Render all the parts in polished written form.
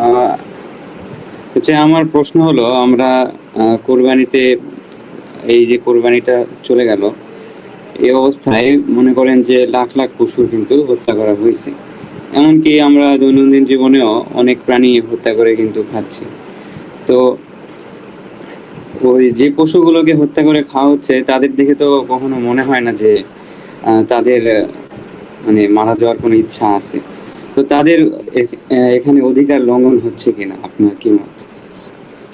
আহ, হচ্ছে আমার প্রশ্ন হলো, আমরা কোরবানিতে, এই যে কোরবানিটা চলে গেল, এই অবস্থায় মনে করেন যে লাখ লাখ পশুর কিন্তু হত্যা করা হয়েছে। এমনকি আমরা দৈনন্দিন জীবনেও অনেক প্রাণী হত্যা করে কিন্তু খাচ্ছি। তো ওই যে পশুগুলোকে হত্যা করে খাওয়া হচ্ছে তাদের দেখে তো কখনো মনে হয় না যে তাদের মানে মারা যাওয়ার কোনো ইচ্ছা আছে। তো তাদের এখানে অধিকার লঙ্ঘন হচ্ছে কিনা, আপনার কি মত?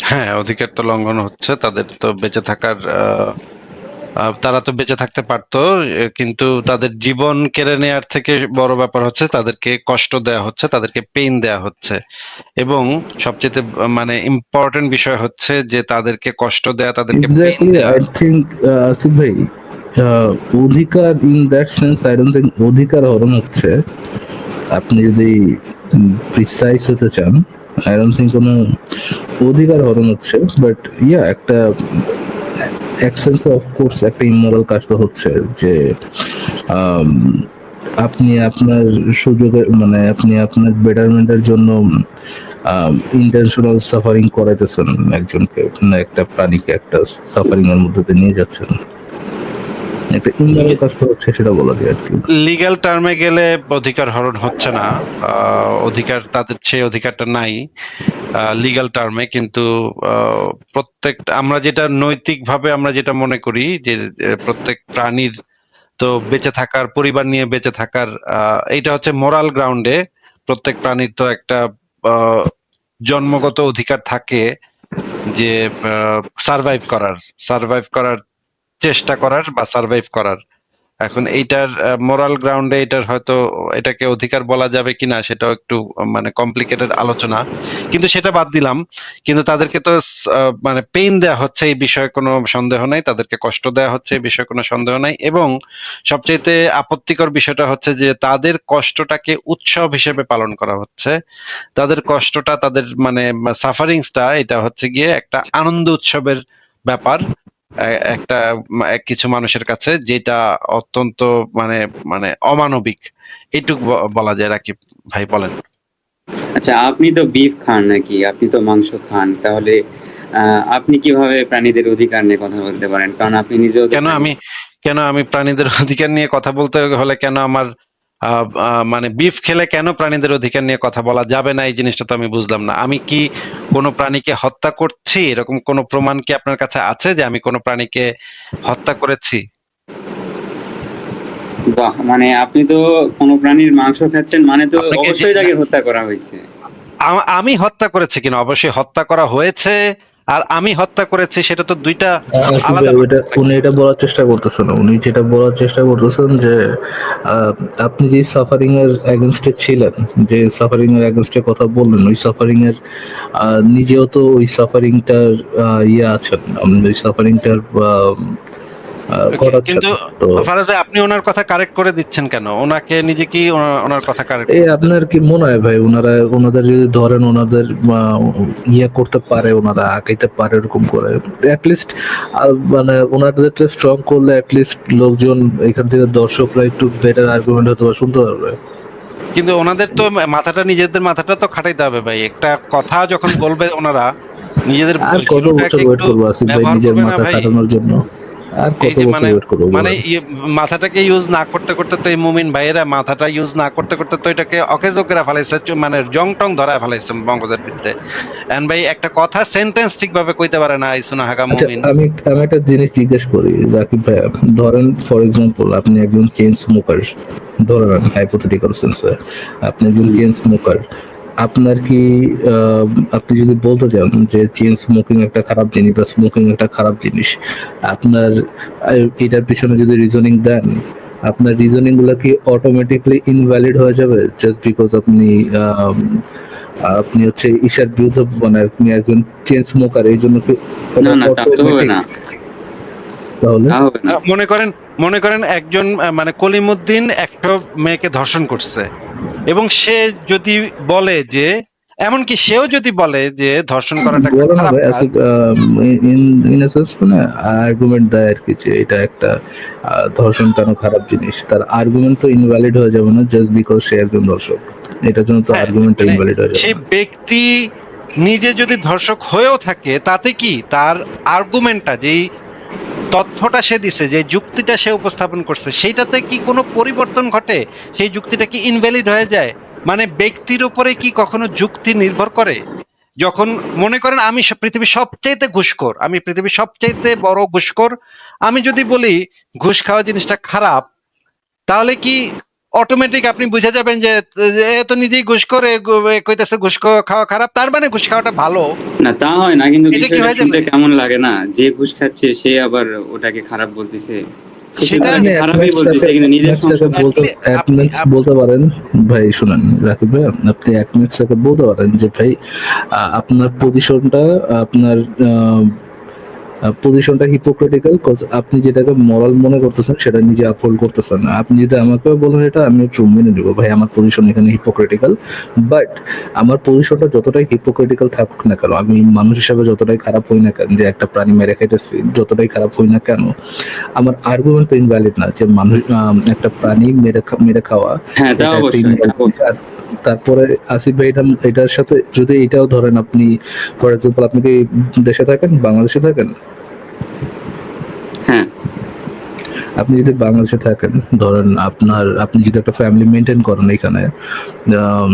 হ্যাঁ, অধিকার তো লঙ্ঘন হচ্ছে। তাদের তো বেঁচে থাকার তারা তো বেঁচে থাকতে পারতো, কিন্তু তাদের জীবন কেড়ে নেওয়ার থেকে বড় ব্যাপার হচ্ছে তাদেরকে কষ্ট দেওয়া হচ্ছে, তাদেরকে পেইন দেওয়া হচ্ছে। এবং সবচেয়ে মানে ইম্পর্টেন্ট বিষয় হচ্ছে যে তাদেরকে কষ্ট দেয়া, তাদেরকে পেইন এক্স্যাক্টলি, দেয়া। আই থিঙ্ক আসিফ ভাই, অধিকার in that sense I don't think অধিকার হরণ হচ্ছে। আপনি যদি প্রিসাইজ হতে চান, আই ডোন্ট থিঙ্ক কোনো অধিকার হরণ হচ্ছে। বাট ইয়া, একটা এক সেন্স অফ কোর্স একটা ইমোরাল কাজ তো হচ্ছে যে আম, আপনি আপনার সুযোগের মানে আপনি আপনার বেটারমেন্টের জন্য ইন্টেনশনাল সাফারিং করাইতেছেন একজনকে, না একটা প্রাণীকে একটা সাফারিং এর মধ্যে দিয়ে নিয়ে যাচ্ছেন। একটা ইমোরাল কাজ তো হচ্ছে, সেটা বলা যায় আর কি। লিগ্যাল টার্মে গেলে অধিকার হরণ হচ্ছে না। অধিকার, তাদের সেই অধিকারটা নাই লিগ্যাল টার্মে। কিন্তু প্রত্যেকটা, আমরা যেটা নৈতিকভাবে আমরা যেটা মনে করি যে প্রত্যেক প্রাণীর তো বেঁচে থাকার, পরিবার নিয়ে বেঁচে থাকার, এইটা হচ্ছে মোরাল গ্রাউন্ডে প্রত্যেক প্রাণীর তো একটা আহ, জন্মগত অধিকার থাকে যে সারভাইভ সারভাইভ করার চেষ্টা করার বা সারভাইভ করার। এখন এইটার মোরাল গ্রাউন্ডে এটার হয়তো এটাকে অধিকার বলা যাবে কিনা সেটাও একটু মানে কমপ্লিকেটেড আলোচনা, কিন্তু সেটা বাদ দিলাম। কিন্তু তাদেরকে তো মানে পেইন দেয়া হচ্ছে, এই বিষয়ে কোনো সন্দেহ নাই। তাদেরকে কষ্ট দেয়া হচ্ছে, এই বিষয়ে কোনো সন্দেহ নাই। এবং সবচেয়ে আপত্তিকর বিষয়টা হচ্ছে যে তাদের কষ্টটাকে উৎসব হিসেবে পালন করা হচ্ছে। তাদের কষ্টটা, তাদের মানে সাফারিংসটা, এটা হচ্ছে গিয়ে একটা আনন্দ উৎসবের ব্যাপার একটা কিছু মানুষের কাছে, যেটা অত্যন্ত মানে মানে অমানবিক, এইটুকু বলা যায়। রাকিব ভাই বলেন। আচ্ছা, আপনি তো বিফ খান নাকি? আপনি তো মাংস খান। তাহলে আপনি কিভাবে প্রাণীদের অধিকার নিয়ে কথা বলতে পারেন? কারণ আপনি নিজেও তো কেন প্রাণী। আমি কেন আমি প্রাণীদের অধিকার নিয়ে কথা বলতে হলে কেন আমার মানে বিফ খেলে কেন প্রাণীদের অধিকার নিয়ে কথা বলা যাবে না, এই জিনিসটা তো আমি বুঝলাম না। আমি কি কোনো প্রাণীকে হত্যা করছি? এরকম কোনো প্রমাণ কি আপনার কাছে আছে যে আমি কোনো প্রাণীকে হত্যা করেছি? বাহ! মানে আপনি তো কোনো প্রাণীর মাংস খাচ্ছেন, মানে তো আপনাকে যে অবশ্যই তাকে হত্যা করা হয়েছে। আমি হত্যা করেছি কিনা, অবশ্যই হত্যা করা হয়েছে। আর আমি হত্যা করেছি, সেটা তো দুইটা আসিফ আলাদা ভাই, ব্যাপার ওইটা নাকি? উনি এটা বলার চেষ্টা করতেছেন না। উনি যেটা বলার চেষ্টা করতেছেন যে আহ, আপনি যে সাফারিং এর এগেনস্টে ছিলেন, যে সাফারিং এর এগেনস্টে কথা বললেন, ওই সাফারিং এর নিজেও তো ওই সাফারিংটার ইয়ে আছেন, আপনি ওই সাফারিংটার ঘটাচ্ছেন। কিন্তু তো ফারাজ ভাই, আপনি ওনার কথা কারেক্ট করে দিচ্ছেন কেন? ওনাকে নিজে কি ওনার কথা কারেক্ট এই করতে দেন? আপনার কি মনে হয় ভাই, ওনাদের যদি ধরেন, ওনাদের ইয়ে করতে পারে, ওনারা আগাইতে পারে এরকম করে, অ্যাটলিস্ট মানে ওনাদেরটা স্ট্রং করলে অ্যাটলিস্ট লোকজন এখান থেকে, দর্শকরা একটু বেটার আর্গুমেন্ট হয়তো বা শুনতে পারবে। কিন্তু ওনাদের তো মাথাটা, নিজেদের মাথাটা তো খাটাইতে হবে ভাই। একটা কথা যখন বলবে ওনারা, নিজেদের আর কত বুদ্ধিটাকে বছর ওয়েট একটু করবো আসিফ ভাই ব্যবহার নিজের করবে না মাথা ভাই? খাটানোর জন্য? আর এই কত যে বছর মানে ওয়েট করবো মানে বলেন? মাথাটাকে ইউজ না করতে করতে তো এই মুমিন ভাইয়েরা মাথাটা ইউজ না করতে করতে তো এটাকে অকেজো করে ফেলাইছে, মানে জং টং ধরায় ফেলাইছে মগজের ভিতরে। এন্ড ভাই একটা কথা সেন্টেন্স ঠিকভাবে কইতে পারে না এই সুনা হাগা আচ্ছা, মুমিন। আমি একটা জিনিস জিজ্ঞেস করি রাকিব ভাইয়া। ধরেন ফর এক্সাম্পল, আপনি একজন চেইন স্মোকার, ধরে নেন হাইপোথেটিক্যাল সেন্সে আপনি একজন হুম। Chain smoker. আপনার কি আহ, আপনি যদি বলতে চান যে চেইন স্মোকিং একটা খারাপ জিনিস বা স্মোকিং একটা খারাপ জিনিস, আপনার এটার পিছনে যদি রিজনিং দেন, আপনার রিজনিং গুলো কি অটোমেটিকলি ইনভ্যালিড হয়ে যাবে জাস্ট বিকজ আপনি আপনি হচ্ছে ঈশার বিরুদ্ধে, মানে আপনি একজন চেইন স্মোকার, এই জন্য কি না, ওটা না, তা তো হবে অটোমেটিক? না। তাহলে তা হবে না। মনে করেন একজন মানে কলিমুদ্দিন 100 মেয়েকে ধর্ষণ করছে, এবং সে যদি বলে যে এমনকি সেও যদি বলে যে ধর্ষণ করাটা একটা বলে না খারাপ ভাই, কাজ, ইন এ সেন্স মানে আর্গুমেন্ট দেয় আর কি, যে এটা একটা ধর্ষণ কেন খারাপ জিনিস। তার আর্গুমেন্ট তো ইনভ্যালিড হয়ে যাবে না জাস্ট বিকজ সে একজন দর্শক, এটার জন্য তো হ্যাঁ, আর্গুমেন্টটা মানে ইনভ্যালিড হয়ে যাবে সেই না। ব্যক্তি নিজে যদি ধর্ষক হয়েও থাকে, তাতে কি তার আর্গুমেন্টটা, যেই তথ্যটা সে দিছে, যে যুক্তিটা সে উপস্থাপন করছে, সেইটাতে কি কোনো পরিবর্তন ঘটে? সেই যুক্তিটা কি ইনভ্যালিড হয়ে যায়? মানে ব্যক্তির উপরে কি কখনো যুক্তি নির্ভর করে? যখন মনে করেন আমি পৃথিবীর সবচাইতে ঘুষখোর, আমি পৃথিবীর সবচাইতে বড় ঘুষখোর, আমি যদি বলি ঘুষ খাওয়া জিনিসটা খারাপ, তাহলে কি অটোমেটিক আপনি বুঝে যাবেন যে এ তো নিজেই ঘুষ করে কইতেছে ঘুষ খাওয়া খারাপ, তার মানে ঘুষ খাওয়াটা ভালো? না, তা হয় না, কিন্তু এটা কি বিষয়টা হয়ে শুনতে যাবে? কেমন লাগে না, যে ঘুষ খাচ্ছে সে আবার ওটাকে খারাপ বলতেছে, সে কিন্তু সেটা আপনি তাকে খারাপই বলতেছে, কিন্তু নিজের সংসার। এক মিনিট বলতে পারেন ভাই, শুনেন রাকিব ভাই, আপনি এক মিনিট থেকে বলতে পারেন যে ভাই আপনার পজিশনটা, আপনার পজিশনটা হিপোক্রেটিক্যাল, আপনি যেটাকে মরাল মনে করতেছেন সেটা নিজে আপহোল্ড করতেছেন না। আপনি যদি আমাকে বলেন এটা, আমি একটু মেনে নেবো ভাই, আমার পজিশন এখানে হিপোক্রেটিক্যাল। বাট আমার পজিশনটা যতটাই হিপোক্রেটিক্যাল থাকুক না কেন, আমি মানুষ হিসাবে যতটাই খারাপ হই না কেন, যে একটা প্রাণী মেরে খাইতেছি, যতটাই খারাপ হই না কেন, আমার আর্গুমেন্ট তো ইনভ্যালিড না যে মানুষ একটা প্রাণী মেরে খাওয়া হ্যাঁ, তা এটা একটা অবশ্যই। invalid। আর তারপরে আসিফ ভাই, এটার সাথে যদি এটাও ধরেন, আপনি ফর এক্সাম্পল আপনি কি দেশে থাকেন, বাংলাদেশে থাকেন? হ্যাঁ, আপনি যদি বাংলাদেশে থাকেন, ধরেন আপনি যদি একটা ফ্যামিলি মেনটেন করেন এখানে, আম,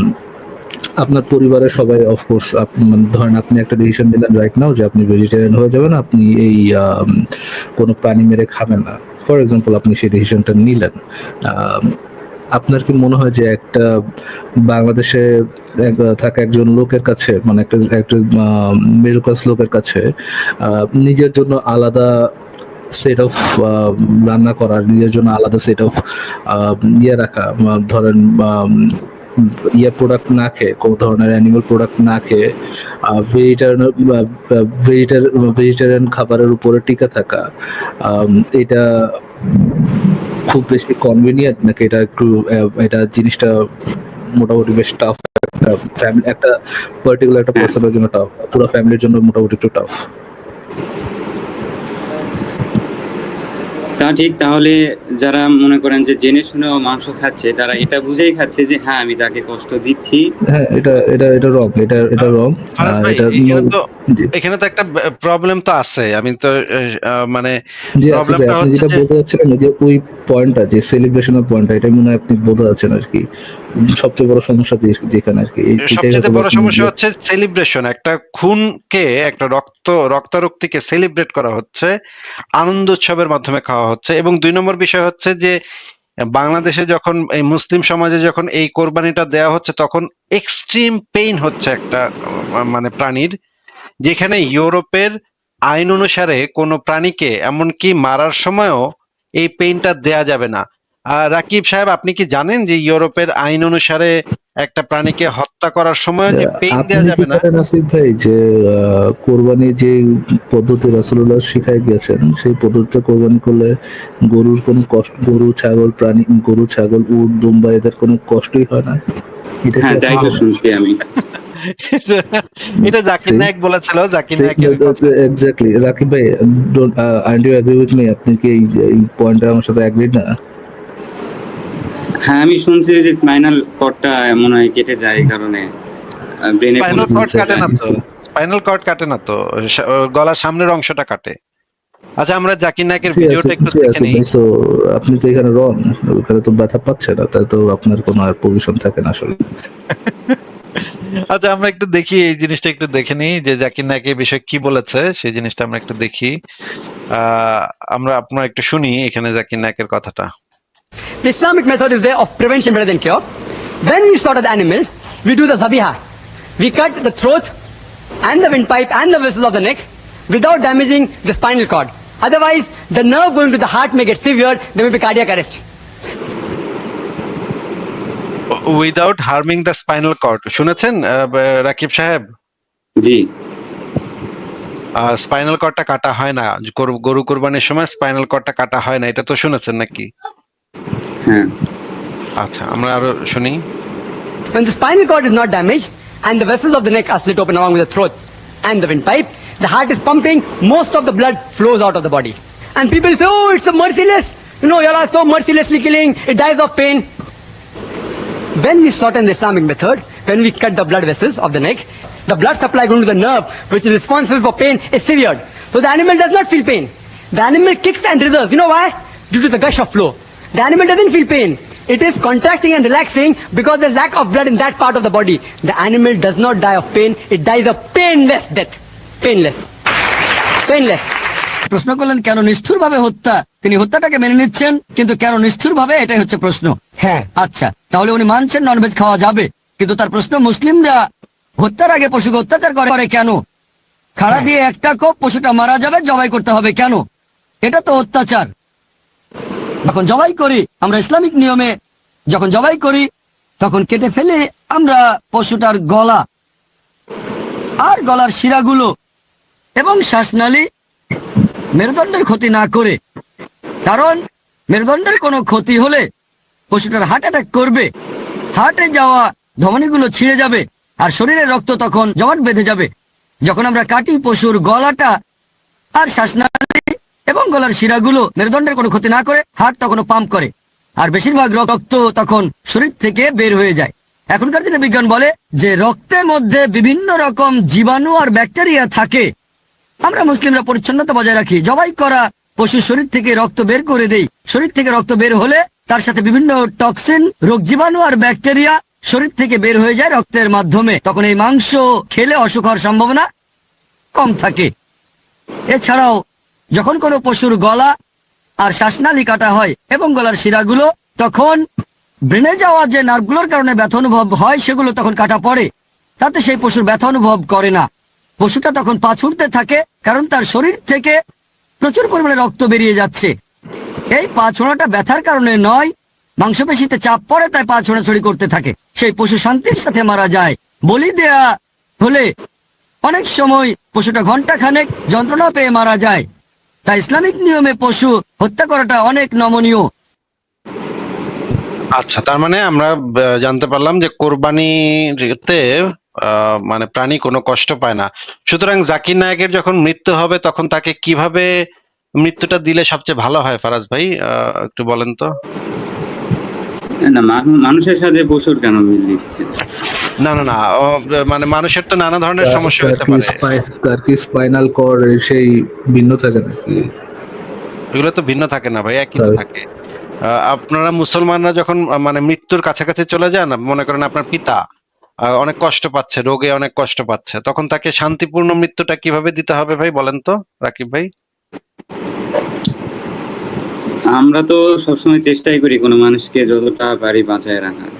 আপনার পরিবারের সবাই অফকোর্স, ধরেন আপনি একটা ডিসিশন নিলেন রাইট নাও যে আপনি ভেজিটেরিয়ান হয়ে যাবেন, আপনি এই কোনো প্রাণী মেরে খাবেন না, ফর এক্সাম্পল আপনি সেই ডিসিশনটা নিলেন। আম, আপনার কি মনে হয় যে একটা বাংলাদেশে থাকা একজন লোকের কাছে, মানে একটা একটা মিডল ক্লাস লোকের কাছে নিজের জন্য আলাদা সেট অফ রান্না করার, নিজের জন্য আলাদা সেট অফ ইয়ে রাখা, ধরেন ইয়ে প্রোডাক্ট না খেয়ে, কোনো ধরনের অ্যানিমাল প্রোডাক্ট না খেয়ে ভেজিটেরিয়ান খাবারের উপরে টিকে থাকা, এটা খুব বেশি কনভিনিয়েন্ট নাকি এটা একটু এটা জিনিসটা মোটামুটি বেশ টাফ, একটা ফ্যামিলি, একটা পার্টিকুলার একটা হ্যাঁ, পার্সনের জন্য টাফ, পুরো ফ্যামিলির জন্য মোটামুটি একটু টাফ? তা ঠিক। তাহলে যারা মনে করেন যে জেনে শুনেও মাংস খাচ্ছে, তারা এটা বুঝেই খাচ্ছে যে হ্যাঁ, আমি তাকে কষ্ট দিচ্ছি। হ্যাঁ, এটা রং, এটা রং। ফারাজ ভাই, এটা জি এখানে তো একটা প্রবলেম তো আছে। আমি তো মানে জি আসিফ ভাই, প্রবলেমটা আপনি হচ্ছে যেটা যে বলতে চাচ্ছিলেন যে ওই পয়েন্টটা, যে সেলিব্রেশনের পয়েন্টটা, এটা মনে হয় আপনি বলতে চাচ্ছেন আর কি, সবচেয়ে বড় সমস্যা যেখানে আর কি, এটাই হয়তো সবচেয়ে বড় আপনি সমস্যা হচ্ছে সেলিব্রেশন। একটা খুনকে, একটা রক্তারক্তিকে সেলিব্রেট করা হচ্ছে, আনন্দ উৎসবের মাধ্যমে খাওয়া হচ্ছে। এবং 2 নম্বর বিষয় হচ্ছে যে বাংলাদেশে যখন এই মুসলিম সমাজে যখন এই কোরবানিটা দেওয়া হচ্ছে, তখন এক্সট্রিম পেইন হচ্ছে একটা মানে প্রাণীর, যেখানে ইউরোপের আইন অনুসারে কোনো প্রাণীকে এমনকি মারার সময়ও এই পেইনটা দেয়া যাবে না। রাকিব সাহেব, আপনি কি জানেন যে ইউরোপের আইন অনুসারে একটা প্রাণীকে হত্যা করার সময় যে পেইন দেয়া আপনি কি যাবে না? জানেন আসিফ ভাই যে কোরবানি যে পদ্ধতি রাসূলুল্লাহ শিখাই গেছেন, সেই পদ্ধতিতে কোরবানি করলে গরুর কোনো কষ্ট, গরু ছাগল উট দুম্বা এদের কোনো কষ্টই হয় না? এটা কি হ্যাঁ, তাই আপনি তো জানেন? শুনছি আমি। এটা জাকির See? নায়েক বলেছিল, জাকির See, নায়েকের কথা। exactly রাকিব ভাই, and you agree with me? আপনি কি এই পয়েন্টে আমার সাথে এগ্রি না? হ্যাঁ, আমি শুনছি যে স্পাইনাল কর্ডটা মনে হয় কেটে যায়, এই কারণে ব্রেনে কোনো স্পাইনাল কর্ড সমস্যা কাটে যায়। না তো, স্পাইনাল কর্ড কাটে না তো, গলার সামনের অংশটা কাটে। আচ্ছা, আমরা জাকির নায়েকের ভিডিওটা একটু দেখে নিই। সো আপনি তো এখানে রং, ওখানে তো ব্যথা পাচ্ছে না, তাই তো আপনার কোনো আর পজিশন থাকে না আসলে। আচ্ছা, আমরা একটু দেখি, এই জিনিসটা একটু দেখে নিই যে জাকির নায়েক এই বিষয়ে কি বলেছে, সেই জিনিসটা আমরা একটু দেখি। আপনারা একটু শুনি এখানে জাকির নায়েকের কথাটা। The Islamic method is there of prevention better than cure. When we slaughter the animal, we do the zabiha. We cut the throat and the windpipe and the vessels of the neck without damaging the spinal cord. Otherwise, the nerve going to the heart may get severed, there may be cardiac arrest. Without harming the spinal cord, শুনেছেন রাকিব সাহেব? জি, spinal কর্ডটা কাটা হয় না, গরু কোরবানির সময় spinal কর্ডটা কাটা হয় না, এটা তো শুনেছেন নাকি? হ্যাঁ। আচ্ছা, আমরা আরো শুনি। When the spinal cord is not damaged, and the vessels of the neck are slit open along with the throat and the windpipe. The heart is pumping, most of the blood flows out of the body. And people say, oh, it's a merciless. You know, you all are so mercilessly killing, it dies of pain. When we shorten the Islamic method, when we cut the blood vessels of the neck, the blood supply going to the nerve, which is responsible for pain, is severed. So the animal does not feel pain. The animal kicks and reserves. You know why? Due to the gush of flow. The animal doesn't feel pain. It is contracting and relaxing because there's lack of blood in that part of the body. The animal does not die of pain, it dies a painless death. Painless. Painless. প্রশ্ন করলেন কেন নিষ্ঠুর ভাবে হত্যা, তিনি হত্যাটাকে মেনে নিচ্ছেন, কিন্তু কেন নিষ্ঠুর ভাবে এটাই হচ্ছে প্রশ্ন। হ্যাঁ, আচ্ছা, তাহলে উনি মানছেন ননভেজ খাওয়া যাবে, কিন্তু তার প্রশ্ন মুসলিমরা হত্যার আগে পশুকে অত্যাচার করে কেন? খাড়া দিয়ে একটা কোপ পশুটা মারা যাবে, জবাই করতে হবে কেন? এটা তো অত্যাচার। যখন জবাই করি আমরা ইসলামিক নিয়মে, যখন জবাই করি তখন কেটে ফেলে আমরা পশুটার গলা আর গলার শিরাগুলো এবং শ্বাসনালী, মেরুদণ্ডের ক্ষতি না করে, কারণ মেরুদণ্ডের কোনো ক্ষতি হলে পশুটার হার্ট অ্যাটাক করবে, হার্টে যাওয়া ধমনীগুলো ছিঁড়ে যাবে আর শরীরের রক্ত তখন জমাট বেঁধে যাবে। যখন আমরা কাটি পশুর গলাটা আর শ্বাসনালী এবং গলার শিরাগুলো, মেরুদণ্ডের কোনো ক্ষতি না করে, হার্ট তখনও পাম্প করে আর বেশিরভাগ রক্ত তখন শরীর থেকে বের হয়ে যায়। এখনকার দিনে বিজ্ঞান বলে যে রক্তের মধ্যে বিভিন্ন রকম জীবাণু আর ব্যাকটেরিয়া থাকে। আমরা মুসলিমরা পরিচ্ছন্নতা বজায় রাখি, জবাই করা পশু শরীর থেকে রক্ত বের করে দেই। শরীর থেকে রক্ত বের হলে তার সাথে বিভিন্ন টক্সিন, রোগ জীবাণু আর ব্যাকটেরিয়া শরীর থেকে বের হয়ে যায় রক্তের মাধ্যমে। তখন এই মাংস খেলে অসুখ হওয়ার সম্ভাবনা কম থাকে। এছাড়াও যখন কোনো পশুর গলা আর শ্বাসনালী কাটা হয় এবং গলার শিরাগুলো, তখন ব্রেনে যাওয়া যে নার্ভগুলোর কারণে ব্যথা অনুভব হয় সেগুলো তখন কাটা পড়ে, তাতে সেই পশুর ব্যথা অনুভব করে না। পশুটা তখন পা ছুটতে থাকে, কারণ তার শরীর থেকে প্রচুর পরিমাণে রক্ত বেরিয়ে যাচ্ছে। এই পা ছোঁড়াটা ব্যথার কারণে নয়, মাংসপেশিতে চাপ পড়ে তাই পা ছোড়াছড়ি করতে থাকে। সেই পশু শান্তির সাথে মারা যায়। বলি দেয়া হলে অনেক সময় পশুটা ঘন্টাখানেক যন্ত্রণা পেয়ে মারা যায়। তাই ইসলামিক নিয়মে পশু হত্যা করাটা অনেক নমনীয়। আচ্ছা, তার মানে আমরা জানতে পারলাম যে কোরবানিতে মানে প্রাণী কোনো কষ্ট পায় না। সুতরাং জাকির নায়েকের যখন মৃত্যু হবে তখন তাকে কিভাবে মৃত্যুটা দিলে সবচেয়ে ভালো হয় ফারাজ ভাই, একটু বলেন তো। না, মানুষের সাথে পশুর কেন মিল দিচ্ছে? না না না, মানে মানুষের তো নানা ধরনের সমস্যা হতে পারে। তার কি স্পাইনাল কর্ড সেই ভিন্ন থাকে নাকি? এগুলো তো ভিন্ন থাকে না ভাই, একই তো থাকে। আপনারা মুসলমানরা যখন মানে মৃত্যুর কাছাকাছি চলে যান, মনে করেন আপনার পিতা অনেক কষ্ট পাচ্ছে, রোগে অনেক কষ্ট পাচ্ছে, তখন তাকে শান্তিপূর্ণ মৃত্যুটা কিভাবে দিতে হবে ভাই বলেন তো রাকিব ভাই। আমরা তো সবসময় চেষ্টাই করি কোনো মানুষকে যতটা পারি বাঁচায় রাখার।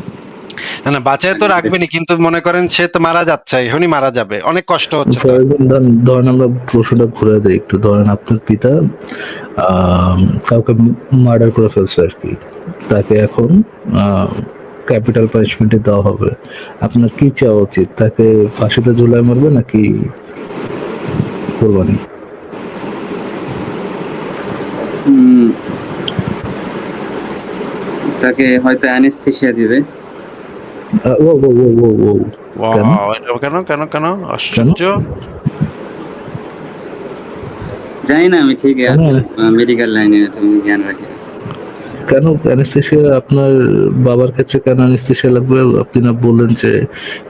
না না, বাঁচায় তো রাখবেনই, কিন্তু মনে করেন সে তো মারা যাচ্ছে, এখনই মারা যাবে, অনেক কষ্ট হচ্ছে। ধরেন আমরা প্রশ্নটা ঘুরে দিই একটু। ধরেন আপনার পিতা কাউকে মার্ডার করে ফেলছে আর কি, তাকে এখন ক্যাপিটাল পানিশমেন্টে দেওয়া হবে। আপনার কি চাওয়া উচিত? তাকে ফাঁসিতে ঝুলায় মারবে নাকি কোরবানি? তাকে হয়তো অ্যানেস্থেসিয়া দিবে। ও ও ও ও ও কেন কেন কেন কেন আশ্চর্য। জানি না, আমি ঠিক মেডিকেল লাইনে তুমি জ্ঞান রাখি। কেন অ্যানেস্থেসিয়া আপনার বাবার ক্ষেত্রে কেন অ্যানেস্থেসিয়া লাগবে? আপনি না বললেন যে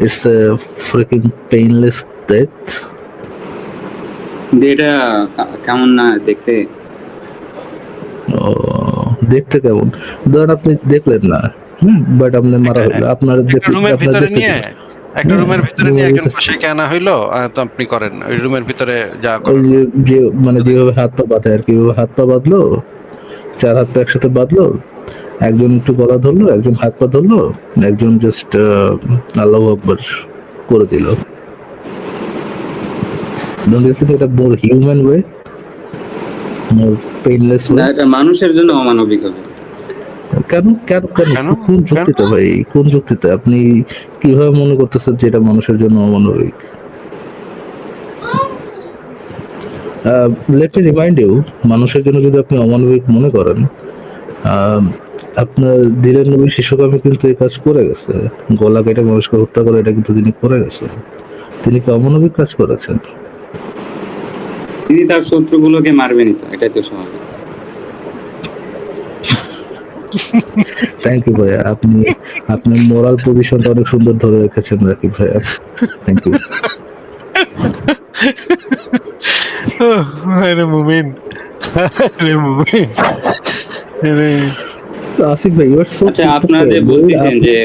it's a freaking painless death? এটা কেমন না দেখতে? দেখতে কেমন? ধরেন আপনি দেখলেন না, বাট আপনি মারা হলো, আপনার রুমের ভিতরে নিয়ে একটা রুমের ভিতরে নিয়ে একজন কষাইকে আনা হইলো, তো আপনি করেন ওই রুমের ভিতরে যা করেন, যে মানে যেভাবে হাত পা বাঁধে আর কি, হাত পা বাঁধলো, চার হাত পা একসাথে বাঁধলো, একজন একটু গলা ধরলো, একজন হাত পা ধরলো, একজন জাস্ট আল্লাহু আকবার করে দিল। এটা মোর হিউম্যান ওয়ে, মোর পেইনলেস ওয়ে। এটা মানুষের জন্য অমানবিক হবে। কেন কেন কেন? কোন যুক্তিতে ভাই, কোন যুক্তিতে? আপনি কিভাবে মনে করতেছেন যে এটা মানুষের জন্য অমানবিক? লেট মি রিমাইন্ড ইউ, মানুষের জন্য যদি আপনি অমানবিক মনে করেন, আপনার ধীরেন নবী শিশুকামী কিন্তু এই কাজ করে গেছে, গলা কেটে মানুষকে হত্যা করে, এটা কিন্তু তিনি করে গেছেন। তিনি কি অমানবিক কাজ করেছেন? তিনি তার শত্রুগুলোকে মারবেনই, তো এটাই তো স্বাভাবিক। থ্যাংক ইউ ভাইয়া, আপনি আপনার মোরাল পজিশনটা অনেক সুন্দর ধরে রেখেছেন রাকিব ভাইয়া, থ্যাংক ইউ। আরে মুমিন, আরে মুমিন, আরে আসিফ ভাই, ইউ আর সো আচ্ছা, আপনারা যে বলতেছেন যে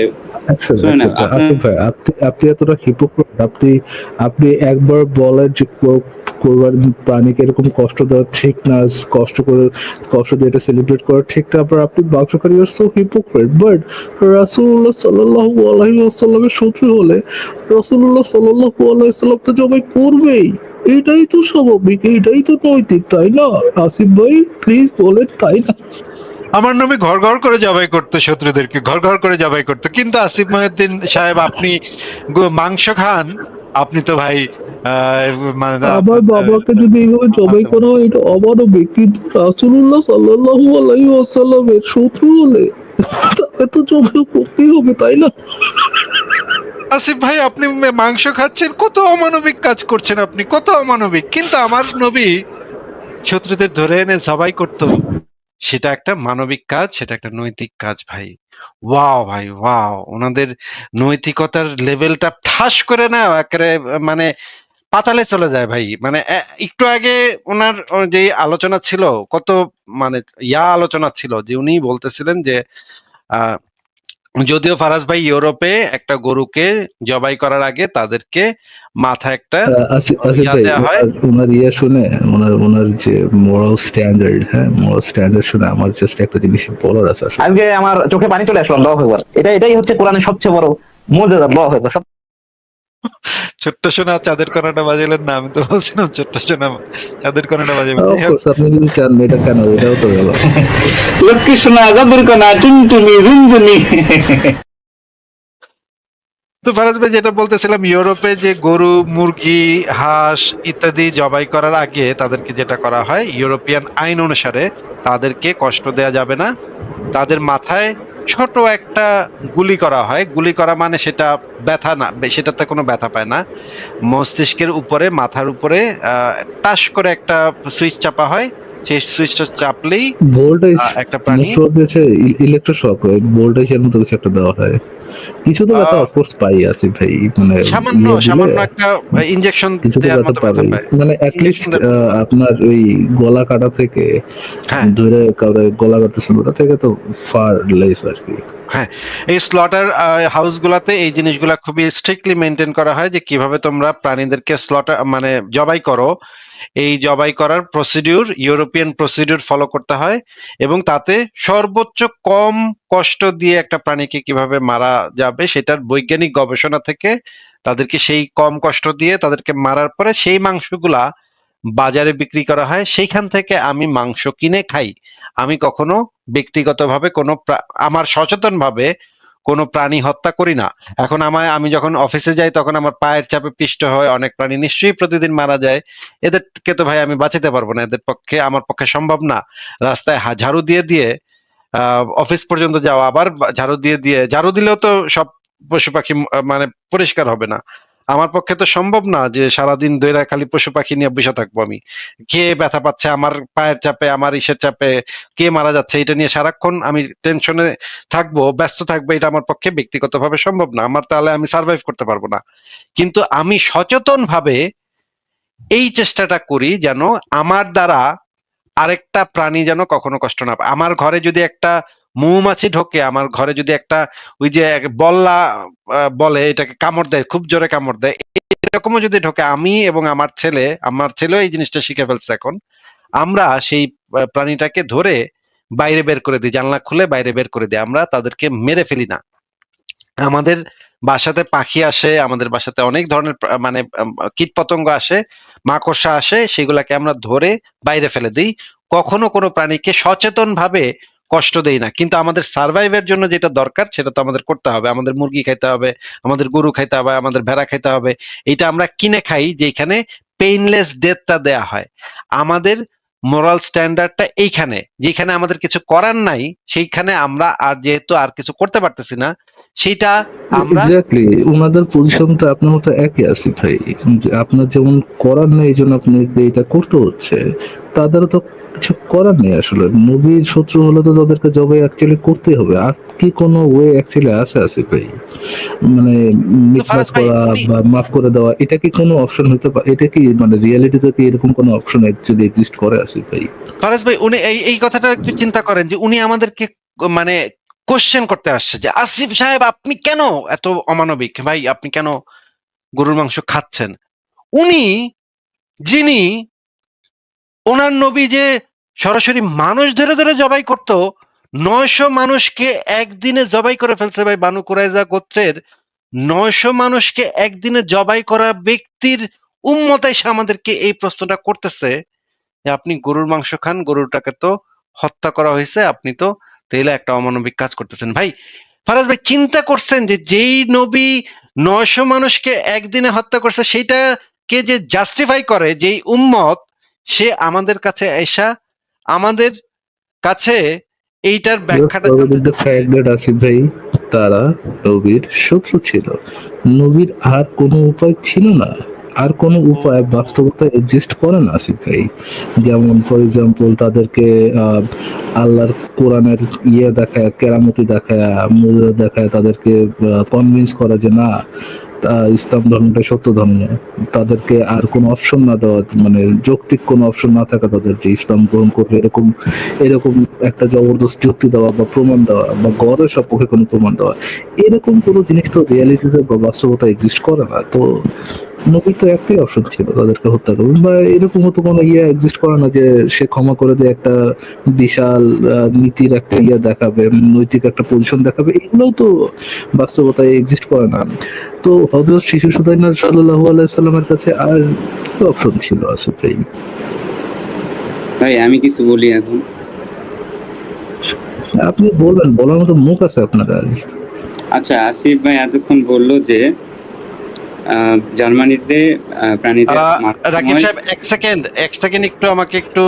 শুনেন না, আসিফ ভাই, আপনি এতটা হিপোক্রেট। আপনি একবার বলেন যে কোরবানি প্রাণীকে এরকম কষ্ট দেওয়া ঠিক না, কষ্ট দিয়ে এটা সেলিব্রেট করা ঠিক না, আবার আপনি মাংস খান, you are so hypocrite. But রাসূলুল্লাহ সাল্লাল্লাহু আলাইহি ওয়াসাল্লামের শত্রু হলে রাসূলুল্লাহ সাল্লাল্লাহু আলাইহি ওয়াসাল্লাম তো জবাই করবেই। এটাই তো স্বাভাবিক, এটাই তো নৈতিক, তাই না? আসিফ ভাই প্লিজ বলেন, তাই না? আমার নবী ঘর ঘর করে জবাই করতো, শত্রুদেরকে ঘর ঘর করে জবাই করতো। কিন্তু আসিফ মহিউদ্দিন সাহেব, আপনি মাংস খান, আপনি তো ভাই মানে আমার বাবাকে যদি এইভাবে জবাই করা হয়, এটা অমানবিক। কিন্তু রাসূলুল্লাহ সাল্লাল্লাহু আলাইহি ওয়াসাল্লামের শত্রু হলে তাকে তো জবাই করতেই হবে, তাই না? আসিফ ভাই, আপনি মাংস খাচ্ছেন, কত অমানবিক কাজ করছেন আপনি, কত অমানবিক। কিন্তু আমার নবী শত্রুদের ধরে এনে জবাই করতো, সেটা একটা মানবিক কাজ, সেটা একটা নৈতিক কাজ ভাই। ওয়াও ভাই, ওয়াও! ওনাদের নৈতিকতার লেভেলটা ঠাস করে না একেবারে মানে পাতালে চলে যায় ভাই। মানে একটু আগে ওনার যে আলোচনা ছিল, কত মানে আলোচনা ছিল, যে উনি বলতেছিলেন যে আহ যদিও ফারাজ ভাই ইউরোপে একটা গরুকে জবাই করার আগে তাদেরকে মাথা একটা আসিফ ভাই, দেওয়া হয়। ওনার শুনে, ওনার যে মোরাল স্ট্যান্ডার্ড, হ্যাঁ মোরাল স্ট্যান্ডার্ড শুনে আমার জাস্ট একটা জিনিস বলার আছে আসলে। আজকে আমার চোখে পানি চলে আসলো, আল্লাহু আকবার। এটাই হচ্ছে কোরআনের সবচেয়ে বড় মুজিজা, আল্লাহু আকবার। ছোট্ট সোনা চাঁদের কণাটা বাজাইলেন না, আমি তো বলছিলাম ছোট্ট সোনা চাঁদের কণাটা বাজাবেন। যাই হোক, আপনি যদি চান এটা কেন, এটাও তো গেল। লক্ষ্মী সোনা জাদুর কণা টুনটুনি ঝুনঝুনি। তো ফারাজ ভাই, যেটা বলতেছিলাম, ইউরোপে যে গরু, মুরগি, হাঁস ইত্যাদি জবাই করার আগে তাদেরকে যেটা করা হয়, ইউরোপিয়ান আইন অনুসারে তাদেরকে কষ্ট দেয়া যাবে না। তাদের মাথায় ছোট একটা গুলি করা হয়। গুলি করা মানে সেটা ব্যথা না, সেটাতে কোনো ব্যথা পায় না। মস্তিষ্কের উপরে, মাথার উপরে টাস করে একটা সুইচ চাপা হয়। সেই সুইচটা চাপলেই ভোল্টেজ একটা প্রাণী ইলেকট্রোশক, রাইট? ভোল্টেজ এর মতো কিছু একটা দেওয়া হয়। কিছু তো ব্যথা অফকোর্স পাই আছে ভাই, মানে সামান্য দিলে সামান্য একটা ইনজেকশন কিছু তো দেওয়ার ব্যথা মতো ব্যথা পাবেই, পায়। মানে অ্যাটলিস্ট ইনজেকশন দেওয়ার মতো। আপনার ওই গলা কাটা থেকে হ্যাঁ, ধরে কাউরে গলা কাটতেছেন, ওটা থেকে তো ফার লেস আর কি। হ্যাঁ, এই স্লটার হাউস গুলাতে এই জিনিসগুলা খুবই স্ট্রিক্টলি মেনটেন করা হয়, যে কিভাবে তোমরা প্রাণীদেরকে স্লটার মানে জবাই করো। এই জবাই করার প্রসিডিউর, ইউরোপিয়ান প্রসিডিউর ফলো করতে হয়, এবং তাতে সর্বোচ্চ কম কষ্ট দিয়ে একটা প্রাণীকে কিভাবে মারা যাবে সেটার বৈজ্ঞানিক গবেষণা থেকে তাদেরকে সেই কম কষ্ট দিয়ে তাদেরকে মারার পরে সেই মাংসগুলা বাজারে বিক্রি করা হয়। সেইখান থেকে আমি মাংস কিনে খাই। আমি কখনো ব্যক্তিগতভাবে আমার সচেতনভাবে কোনো প্রাণী হত্যা করি না। এখন আমি যখন অফিসে যাই, তখন আমার পায়ের চাপে পিষ্ট হয় অনেক প্রাণী, নিশ্চয়ই প্রতিদিন মারা যায়। এদেরকে তো ভাই আমি বাঁচাতে পারবো না, এদের পক্ষে, আমার পক্ষে সম্ভব না। রাস্তায় ঝাড়ু দিয়ে দিয়ে অফিস পর্যন্ত যাওয়া, আবার ঝাড়ু দিলেও তো সব পশু পাখি মানে পরিষ্কার হবে না। আমার পক্ষে তো সম্ভব না যে সারাদিন ধরে খালি পশু পাখি নিয়ে বসে থাকবো আমি। কে ব্যথা পাচ্ছে আমার পায়ের চাপে, আমার ইসের চাপে, কে মারা যাচ্ছে, এটা নিয়ে সারাক্ষণ আমি টেনশনে থাকবো, ব্যস্ত থাকবো, এটা আমার পক্ষে ব্যক্তিগতভাবে সম্ভব না। তাহলে আমি সার্ভাইভ করতে পারবো না। কিন্তু আমি সচেতন ভাবে এই চেষ্টাটা করি যেন আমার দ্বারা আরেকটা প্রাণী যেন কখনো কষ্ট না পায়। আমার ঘরে যদি একটা মৌমাছি ঢোকে, আমার ঘরে যদি একটা ওই যে বল্লা বলে, এটাকে কামড় দেয়, খুব জোরে কামড় দেয়, এরকমও যদি ঢোকে, আমি এবং আমার ছেলেও এই জিনিসটা শিখে ফেলছে এখন, আমরা সেই প্রাণীটাকে ধরে বাইরে বের করে দিই, জানলা খুলে বাইরে বের করে দিই। আমরা তাদেরকে মেরে ফেলি না। আমাদের বাসাতে পাখি আসে, আমাদের বাসাতে অনেক ধরনের মানে কীটপতঙ্গ আসে, মাকড়সা আসে, সেগুলাকে আমরা ধরে বাইরে ফেলে দিই। কখনো কোনো প্রাণীকে সচেতন ভাবে কষ্ট দেই না। কিন্তু আমাদের সার্ভাইভের জন্য যেটা দরকার সেটা তো আমাদের করতে হবে। আমাদের মুরগি খাইতে হবে, আমাদের গরু খাইতে হবে, আমাদের ভেড়া খাইতে হবে। এটা আমরা কিনে খাই, যেখানে পেইনলেস ডেথটা দেয়া হয়। আমাদের মোরাল স্ট্যান্ডার্ডটা এইখানে, যেখানে আমাদের কিছু করার নাই, সেইখানে আমরা আর যেহেতু আর কিছু করতে পারতেছি না, সেইটা আমরা এক্স্যাক্টলি, ওনাদের পজিশন তো আপনার মতো একই আছে ভাই। যে আপনার যেমন করার নেই এই জন্য আপনাকে এটা করতে হচ্ছে, তাদেরও তো কিছু করার নেই আসলে। নবীর শত্রু হলে তো তাদেরকে জবাই অ্যাকচুয়ালি করতেই হবে, আর কি কোনো ওয়ে অ্যাকচুয়ালি আছে ভাই? মানে তো মিটমাট ফারাজ ভাই করা উনি বা মাফ করে দেওয়া, এটা কি কোনো অপশন হতে পারে? এটা কি মানে রিয়েলিটিতে কি এরকম কোনো অপশন অ্যাকচুয়ালি এক্সিস্ট করে আছে ভাই? ফারাজ ভাই উনি এই কথাটা একটু চিন্তা করেন যে উনি আমাদেরকে মানে কোশ্চেন করতে আসছে যে আসিফ সাহেব আপনি কেন এত অমানবিক, ভাই আপনি কেন গরুর মাংস খাচ্ছেন? উনি, যিনি, ওনার নবী যে সরাসরি মানুষ ধরে ধরে জবাই করত, 900 মানুষকে একদিনে জবাই করে ফেলছে ভাই। বানু কুরাইজা গোত্রের 900 মানুষকে একদিনে জবাই করা ব্যক্তির উম্মত এসে আমাদেরকে এই প্রশ্নটা করতেছে যে আপনি গরুর মাংস খান, গরুটাকে তো হত্যা করা হয়েছে, আপনি তো তাইলে একটা অমানবিক কাজ করতেছেন। ভাই ফারাজ ভাই চিন্তা করছেন যে যেই নবী 900 মানুষকে একদিনে হত্যা করছে সেইটাকে যে জাস্টিফাই করে যেই উম্মত, সে আমাদের কাছে এসা আমাদের কাছে এইটার ব্যাখ্যাটা জানতে দ্য চাচ্ছে। ফ্যাক্ট দ্যাট আসিফ ভাই, তারা নবীর শত্রু ছিল। নবীর আর কোনো উপায় ছিল না, আর কোনো উপায় বাস্তবতা এক্সিস্ট করে না আসিফ ভাই। যেমন ফর এক্সাম্পল তাদেরকে আল্লাহর কোরআনের দেখায়, কেরামতি দেখায়, মুজিজা দেখায়, তাদেরকে কনভিন্স করা যে না, ইসলাম ধর্মটা সত্য ধর্ম। তাদেরকে আর কোনো অপশন না দেওয়া, মানে যৌক্তিক কোনো অপশন না থাকা তাদের, যে ইসলাম গ্রহণ করবে এরকম এরকম একটা জবরদস্ত যুক্তি দেওয়া বা প্রমাণ দেওয়া বা গড়ের সপক্ষে কোনো প্রমাণ দেওয়া, এরকম কোনো জিনিস তো রিয়ালিটিতে বা বাস্তবতা এক্সিস্ট করে না। তো নবীর তো একটাই অপশন ছিল, তাদেরকে হত্যা করবেন, বা এরকম তো কোনো এক্সিস্ট করে না যে সে ক্ষমা করে দিয়ে একটা বিশাল নীতির একটা দেখাবে, নৈতিক একটা পজিশন দেখাবে। এগুলোও তো বাস্তবতায় এক্সিস্ট করে না। তো হযরত শিশু সুদাইনা সাল্লাল্লাহু আলাইহি সাল্লামের কাছে আর কি অপশন ছিল আসলে ভাই? ভাই আমি কিছু বলি এখন। আপনি বলবেন, বলার মতো মুখ আছে আপনার আর? আচ্ছা, আসিফ ভাই এতক্ষণ বললো যে জার্মানিতে প্রাণীদের মারার রাকিব সময়। সাহেব এক সেকেন্ড একটু আমাকে একটু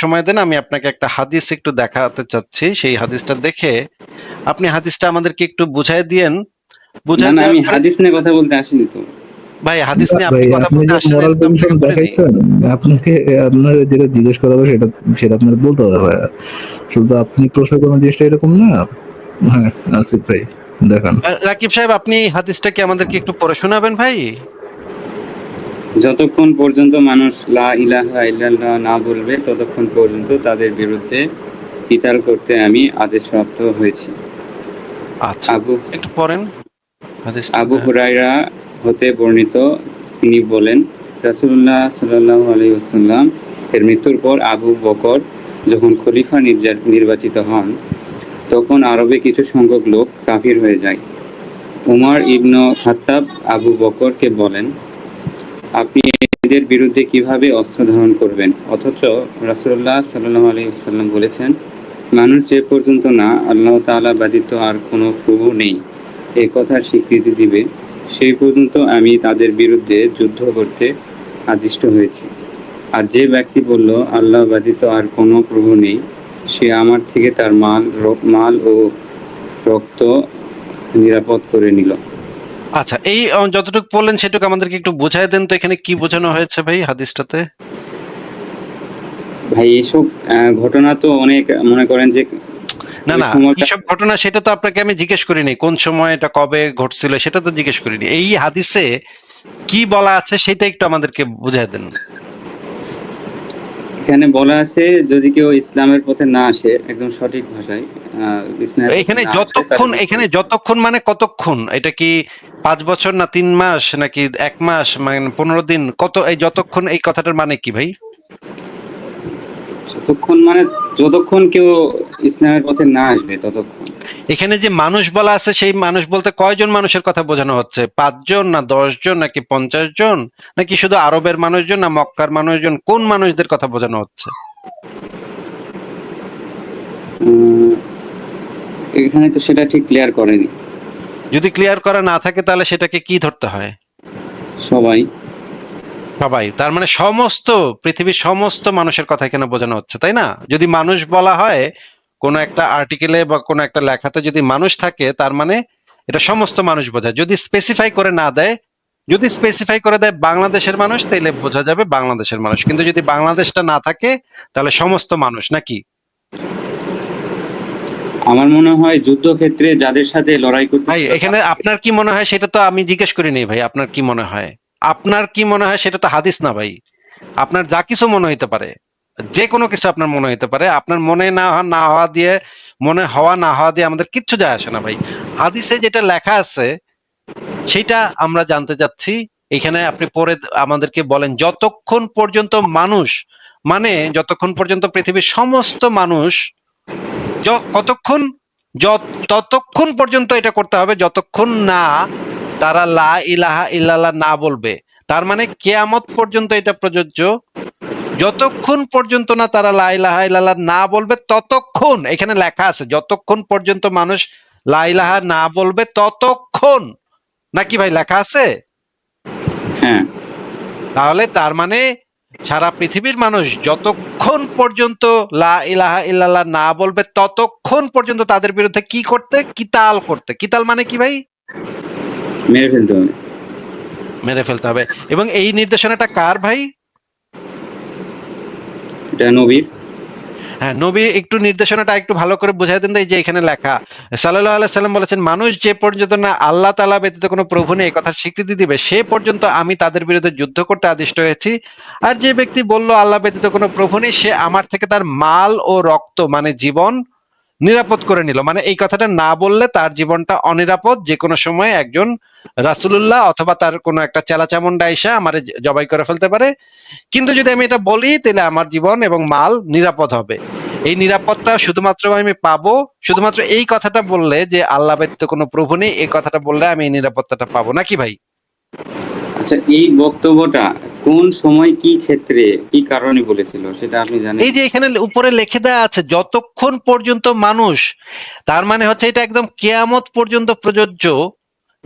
সময় দেন, আমি আপনাকে একটা হাদিস একটু দেখাতে চাচ্ছি। সেই হাদিসটা দেখে আপনি হাদিসটা আমাদেরকে একটু বুঝাই দিয়েন। না বুঝাই না, দেওয়ার আমি পরে হাদিস নিয়ে কথা বলতে আসিনি তো। ভাই হাদিস না নিয়ে ভাই, আপনি কথা আপনি বলতে যে আসেন মোরাল এটা তো পজিশন আপনাকে বলিনি। দেখাইছেন, আপনাকে আপনার যেটা জিজ্ঞেস করা হবে সেটা সেটা আপনার বলতে হবে ভাই। শুধু আপনি প্রশ্ন করার জিনিসটা এরকম না। হ্যাঁ আসিফ ভাই, দেখান। রাকিব সাহেব আপনি এই হাদিসটা কি আমাদেরকে একটু পড়ে শোনাবেন ভাই? যতক্ষণ পর্যন্ত মানুষ লা ইলাহা ইল্লাল্লাহ না বলবে ততক্ষণ পর্যন্ত তাদের বিরুদ্ধে কিতাল করতে আমি আদেশপ্রাপ্ত হয়েছি। আচ্ছা আবু একটু পড়েন হাদিসটা। আবু হুরায়রা হতে বর্ণিত, তিনি বলেন, রাসূলুল্লাহ সাল্লাল্লাহু আলাইহি ওয়াসাল্লাম এর মৃত্যুর পর আবু বকর যখন খলিফা নির্বাচিত হন, তখন আরবে কিছু সংখ্যক লোক কাফির হয়ে যায়। উমর ইবনে খাত্তাব আবু বকরকে বলেন, আপনি এদের বিরুদ্ধে কিভাবে অস্ত্র ধারণ করবেন? অথচ রাসূলুল্লাহ সাল্লাল্লাহু আলাইহি ওয়াসাল্লাম বলেছেন, মানুষ যে পর্যন্ত না আল্লাহ তাআলা ব্যতীত আর কোনো প্রভু নেই এই কথার স্বীকৃতি দিবে, সেই পর্যন্ত আমি তাদের বিরুদ্ধে যুদ্ধ করতে আদিষ্ট হয়েছি। আর যে ব্যক্তি বলল আল্লাহ ব্যতীত আর কোনো প্রভু নেই, সে আমার থেকে তার মাল ও রক্ত নিরাপদ করে নিল। আচ্ছা এই যতটুকু বললেন সেটুকু আমাদেরকে একটু বুঝাই দেন তো, এখানে কি বোঝানো হয়েছে ভাই হাদিসটাতে? ভাই এসব ঘটনা তো অনেক, মনে করেন যে না ওই না সময়টা কিসব ঘটনা সেটা তো আপনাকে আমি জিজ্ঞেস করিনি, কোন সময় এটা কবে ঘটছিল সেটা তো জিজ্ঞেস করিনি। এই হাদিসে কি বলা আছে সেটা একটু আমাদেরকে বুঝাই দেন। এখানে বলা আছে, যদি কেউ ইসলামের পথে না আসে একদম সঠিক ভাষায়, ইসলামের পথে এখানে না আসে যতক্ষণ মানে কতক্ষণ? এটা কি 5 বছর না 3 মাস নাকি 1 মাস মানে 15 দিন, কত এই যতক্ষণ এই কথাটার মানে কি ভাই? যতক্ষণ কেউ ইসলামের পথে না আসবে ততক্ষণ। এখানে যে মানুষ বলা আছে সেই মানুষ বলতে কয়জন মানুষের কথা বোঝানো হচ্ছে? 5 জন না 10 জন নাকি 50 জন নাকি শুধু আরবের মানুষজন না মক্কার মানুষজন, কোন মানুষদের কথা বোঝানো হচ্ছে? উম, এখানে তো সেটা ঠিক ক্লিয়ার করেনি। যদি ক্লিয়ার করা না থাকে তাহলে সেটাকে কি ধরতে হয়? সবাই। সবাই, তার মানে সমস্ত পৃথিবীর সমস্ত মানুষের কথা এখানে বোঝানো হচ্ছে, তাই না? যদি মানুষ বলা হয় কোন একটা আর্টিকেলে বা কোন একটা লেখাতে, যদি মানুষ থাকে, তার মানে এটা সমস্ত মানুষ বোঝায়। যদি স্পেসিফাই করে না দেয়, যদি স্পেসিফাই করে দেয় বাংলাদেশের মানুষ, তাহলে বোঝা যাবে বাংলাদেশের মানুষ। কিন্তু যদি বাংলাদেশটা না থাকে, তাহলে সমস্ত মানুষ, নাকি? আমার মনে হয় যুদ্ধক্ষেত্রে যাদের সাথে লড়াই করতে, ভাই এখানে আপনার কি মনে হয় সেটা তো আমি জিজ্ঞেস করিনি ভাই। আপনার কি মনে হয়, আপনার কি মনে হয় সেটা তো হাদিস না ভাই। আপনার যা কিছু মনে হইতে পারে, যে কোনো কিছু আপনার মনে হইতে পারে, আপনার মনে না হওয়া দিয়ে, মনে হওয়া না হওয়া দিয়ে আমাদের কিচ্ছু যায় আসে না ভাই। হাদিসে যেটা লেখা আছে সেটা আমরা জানতে চাচ্ছি। এখানে আপনি পরে আমাদেরকে বলেন, যতক্ষণ পর্যন্ত মানুষ, মানে যতক্ষণ পর্যন্ত পৃথিবীর সমস্ত মানুষ, কতক্ষণ, ততক্ষণ পর্যন্ত এটা করতে হবে যতক্ষণ না তারা লা ইলাহা ইল্লাল্লাহ না বলবে। তার মানে কিয়ামত পর্যন্ত এটা প্রযোজ্য। যতক্ষণ পর্যন্ত না তারা লা ইলাহা ইল্লাল্লাহ না বলবে ততক্ষণ, এখানে লেখা আছে যতক্ষণ পর্যন্ত মানুষ লা ইলাহা না বলবে ততক্ষণ, নাকি ভাই লেখা আছে? হ্যাঁ তাহলে তার মানে সারা পৃথিবীর মানুষ যতক্ষণ পর্যন্ত লা ইলাহা ইল্লাল্লাহ না বলবে ততক্ষণ পর্যন্ত তাদের বিরুদ্ধে কি করতে, কিতাল করতে। কিতাল মানে কি ভাই? মেরে ফেলতে হবে। মেরে ফেলতে হবে। এবং এই নির্দেশনাটা কার ভাই? এটা নবীর। হ্যাঁ, নবী একটু নির্দেশনাটা একটু ভালো করে বুঝাই দেন তো। এই যে এখানে লেখা, সাল্লাল্লাহু আলাইহি সাল্লাম বলেছেন, মানুষ যে পর্যন্ত না আল্লাহ তাআলা ব্যতীত কোনো প্রভু নেই এই কথার স্বীকৃতি দিবে, সে পর্যন্ত আমি তাদের বিরুদ্ধে যুদ্ধ করতে আদিষ্ট হয়েছি। আর যে ব্যক্তি বলল আল্লাহ ব্যতীত কোনো প্রভু নেই, সে আমার থেকে তার মাল ও রক্ত, মানে জীবন নিরাপদ করে নিল। মানে এই কথাটা না বললে তার জীবনটা অনিরাপদ। যে কোনো সময় একজন রাসূলুল্লাহ অথবা তার কোনো একটা চেলাচামুন্ডা আইসা আমারে জবাই করে ফেলতে পারে। কিন্তু যদি আমি এটা বলি, তাহলে আমার জীবন এবং মাল নিরাপদ হবে। এই নিরাপত্তা শুধুমাত্র আমি পাবো শুধুমাত্র এই কথাটা বললে, যে আল্লাহ ব্যতীত কোনো প্রভু নেই, এই কথাটা বললে আমি এই নিরাপত্তাটা পাবো, নাকি ভাই? আচ্ছা, এই বক্তব্যটা কোন সময়, কি ক্ষেত্রে, কি কারণে বলেছিল সেটা আপনি জানেন? এই যে এখানে উপরে লিখে দেওয়া আছে, যতক্ষণ পর্যন্ত মানুষ, তার মানে হচ্ছে এটা একদম কিয়ামত পর্যন্ত প্রযোজ্য।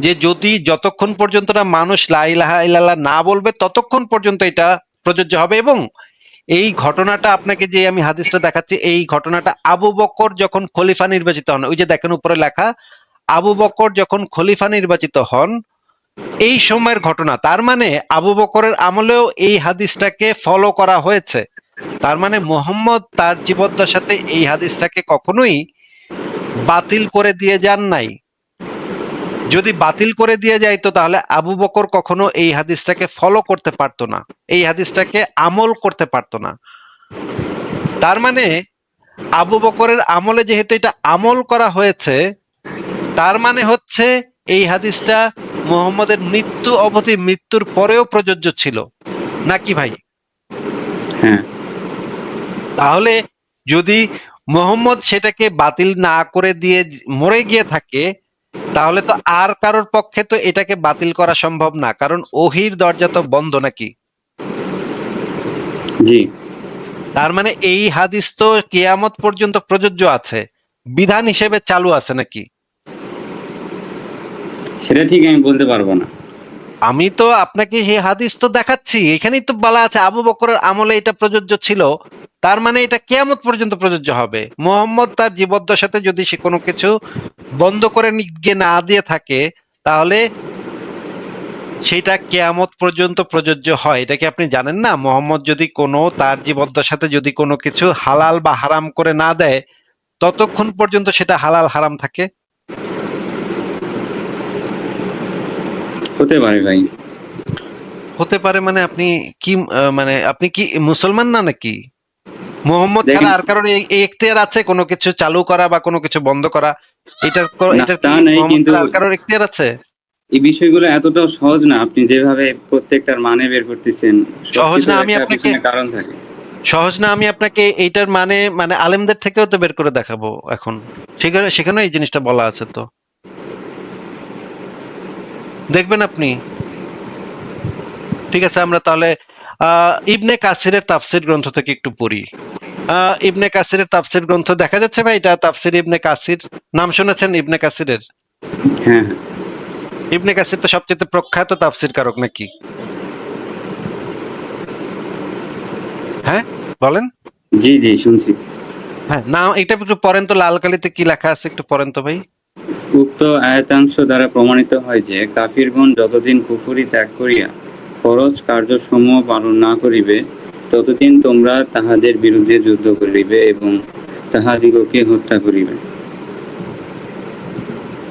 যে যদি যতক্ষণ পর্যন্ত না মানুষ লা ইলাহা ইল্লাল্লাহ না বলবে ততক্ষণ পর্যন্ত এটা প্রযোজ্য হবে। এবং এই ঘটনাটা আপনাকে যে আমি হাদিসটা দেখাচ্ছি, এই ঘটনাটা আবু বকর যখন খলিফা নির্বাচিত হন, ওই যে দেখেন উপরে লেখা, আবু বকর যখন খলিফা নির্বাচিত হন এই সময়ের ঘটনা। তার মানে আবু বকরের আমলেও এই হাদিসটাকে ফলো করা হয়েছে। তার মানে মুহাম্মদ তার জীবদ্দশাতে এই হাদিসটাকে কখনোই বাতিল করে দিয়ে যান নাই। যদি বাতিল করে দিয়ে যাইতো তাহলে আবু বকর কখনো এই হাদিসটাকে ফলো করতে পারতো না, এই হাদিসটাকে আমল করতে পারতো না। তার মানে আবু বকরের আমলে যেহেতু এটা আমল করা হয়েছে, তার মানে হচ্ছে এই হাদিসটা মুহাম্মদের মৃত্যু অবধি, মৃত্যুর পরেও প্রযোজ্য ছিল, নাকি ভাই? হ্যাঁ। তাহলে যদি মুহাম্মদ সেটাকে বাতিল না করে দিয়ে মরে গিয়ে থাকে, তাহলে তো আর কারোর পক্ষে তো এটাকে বাতিল করা সম্ভব না, কারণ ওহির দরজা তো বন্ধ, নাকি? জি। তার মানে এই হাদিস তো কিয়ামত পর্যন্ত প্রযোজ্য আছে, বিধান হিসেবে চালু আছে, নাকি? সেটা ঠিক আমি বলতে পারবো না। আমি তো আপনাকে এই হাদিস তো দেখাচ্ছি, এখানেই তো বলা আছে আবু বকরের আমলে এটা প্রযোজ্য ছিল। তার মানে এটা কিয়ামত পর্যন্ত প্রযোজ্য হবে। মুহাম্মদ তার জীবদ্দশাতে যদি সে কোনো কিছু বন্ধ করে গিয়ে না দিয়ে থাকে, তাহলে সেটা কিয়ামত পর্যন্ত প্রযোজ্য হয়। এটা কি আপনি জানেন না? মুহাম্মদ যদি কোনো তার জীবদ্দশাতে যদি কোনো কিছু হালাল বা হারাম করে না দেয়, ততক্ষণ পর্যন্ত সেটা হালাল হারাম থাকে। হতে পারে ভাই। হতে পারে মানে আপনি কি মানে আপনি কি মুসলমান না নাকি? মুহাম্মদ ছাড়া দেখেন, আর কারোর এই এখতিয়ার আছে কোনো কিছু চালু করা বা কোনো কিছু বন্ধ করা? না এটার তা কি নেই, মুহাম্মদ কিন্তু ছাড়া আর কারোর এখতিয়ার আছে? এই বিষয়গুলো এতটাও সহজ না। আপনি যেভাবে প্রত্যেকটার মানে বের করতেছেন, সহজ না। সবকিছুর আমি একটা আপনাকে পিছনে কারণ থাকে। সহজ না, আমি আপনাকে এইটার মানে মানে আলেমদের থেকেও তো বের করে দেখাবো এখন। সেখানে এই জিনিসটা বলা আছে তো, দেখবেন আপনি। ঠিক আছে, আমরা তাহলে ইবনে কাসিরের তাফসির গ্রন্থ থেকে একটু পড়ি। ইবনে কাসিরের তাফসির গ্রন্থ দেখা যাচ্ছে ভাই, এটা তাফসির ইবনে কাসির। নাম শুনেছেন ইবনে কাসিরের? হ্যাঁ। ইবনে কাসির তো সবচেয়ে প্রখ্যাত তাফসির কারক, নাকি? হ্যাঁ বলেন। জি জি শুনছি। হ্যাঁ না, এটা একটু পড়েন তো, লাল কালিতে কি লেখা আছে একটু পড়েন তো ভাই। উক্ত আয়াতাংশ দ্বারা প্রমাণিত হয় যে কাফিরগণ যতদিন কুফরি ত্যাগ করিয়া ফরজ কার্যসমূহ পালন না করিবে, ততদিন তোমরা তাহাদের বিরুদ্ধে যুদ্ধ করিবে এবং তাহাদিগকে হত্যা করিবে।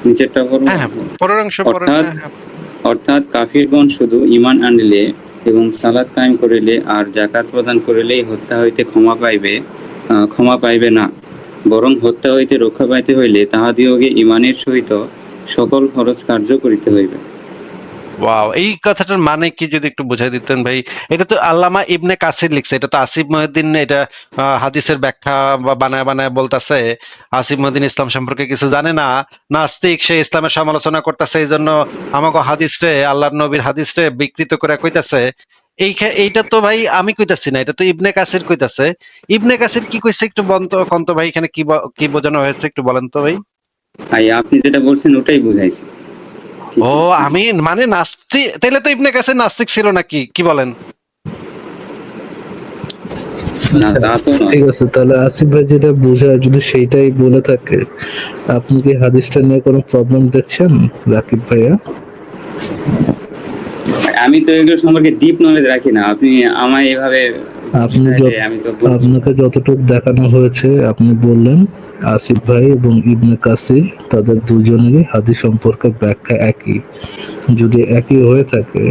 নিচেরটা বলবো। হ্যাঁ হ্যাঁ, পরের অংশ পড়েন। অর্থাৎ হ্যাঁ হ্যাঁ। অর্থাৎ কাফিরগণ শুধু ঈমান আনিলে এবং সালাত কায়েম করিলে আর জাকাত প্রদান করিলেই হত্যা হইতে ক্ষমা পাইবে না, বরং হত্যা হইতে রক্ষা পাইতে হইলে তাহাদিগকে ঈমানের সহিত সকল ফরজ কার্য করিতে হইবে। ওয়াও, এই কথাটার মানে কি যদি একটু বুঝাই দিতেন ভাই। এটা তো আল্লামা ইবনে কাসির লিখছে, এটা তো আসিফ মহিউদ্দিন এটা হাদিসের ব্যাখ্যা বা বানায় বানায় বলতাছে। আসিফ মহিউদ্দিন ইসলাম সম্পর্কে কিছু জানে না, নাস্তিক, সে ইসলামের সমালোচনা করতেছে, এই জন্য আমাকে হাদিস রে, আল্লাহর নবীর হাদিস রে বিকৃত করে কইতাছে। এইটা তো ভাই আমি কইতাছি না, এটা তো ইবনে কাসির কইতাছে। ইবনে কাসির কি কইছে একটু কন্ত ভাই, এখানে কি বোঝানো হয়েছে একটু বলেন তো ভাই। ভাই আপনি যেটা বলছেন ওটাই বুঝাইছি। ঠিক ও, আছে? আমি মানে নাস্তিক, তাইলে তো ইবনে কাসির নাস্তিক ছিল নাকি, কি বলেন? না তা তো নয়। ঠিক আছে, তাহলে আসিফ ভাই যেটা বোঝায় যদি সেইটাই বলে থাকে, আপনি কি হাদিসটা নিয়ে কোনো প্রবলেম দেখছেন রাকিব ভাইয়া? আমি তো এগুলো সম্পর্কে ডিপ নলেজ রাখি না, আপনি আমায় এভাবে আপনি বুঝাইলে আমি তো বুঝবো। আপনাকে যতটুকু দেখানো হয়েছে আপনি বললেন আসিফ ভাই এবং ইবনে কাসির তাদের দুজনেরই হাদিস সম্পর্কে ব্যাখ্যা একই। যদি একই হয়ে থাকে,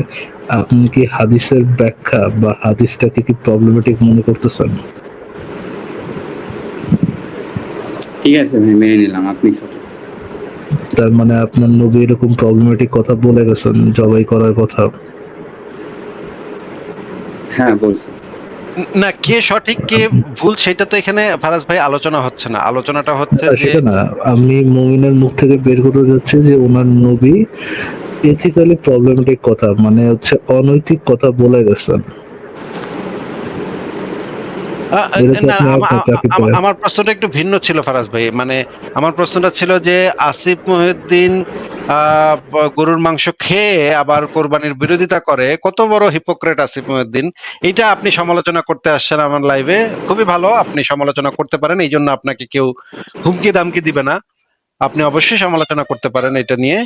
আপনি কি হাদিসের ব্যাখ্যা বা হাদিসটাকে কি প্রবলেমেটিক মনে করতেছেন? ঠিক আছে ভাই, মেনে নিলাম আপনি সঠিক। তার মানে আপনার নবী এরকম প্রবলেমেটিক কথা বলে গেছেন, জবাই করার কথা। হ্যাঁ বলছি। না, কে সঠিক কে ভুল সেটা তো এখানে ফারাজ ভাই আলোচনা হচ্ছে না, আলোচনাটা হচ্ছে যে সেটা না, আমি মুমিনের মুখ থেকে বের করতে যাচ্ছি যে ওনার নবী এথিক্যালি প্রবলেমেটিক কথা, মানে হচ্ছে অনৈতিক কথা বলে গেছেন। এটা কি না, আপনি একমত রাকিব ভাই? আমার প্রশ্নটা একটু ভিন্ন ছিল ফারাজ ভাই। মানে আমার প্রশ্নটা ছিল যে আসিফ মহিউদ্দিন গরুর মাংস খেয়ে আবার কোরবানির বিরোধিতা করে, কত বড় হিপোক্রেট আসিফ মহিউদ্দিন। এটা আপনি সমালোচনা করতে আসছেন আমার লাইভে, খুবই ভালো, আপনি সমালোচনা করতে পারেন, এই জন্য আপনাকে কেউ হুমকি দামকি দিবে না, আপনি অবশ্যই সমালোচনা করতে পারেন এটা নিয়ে।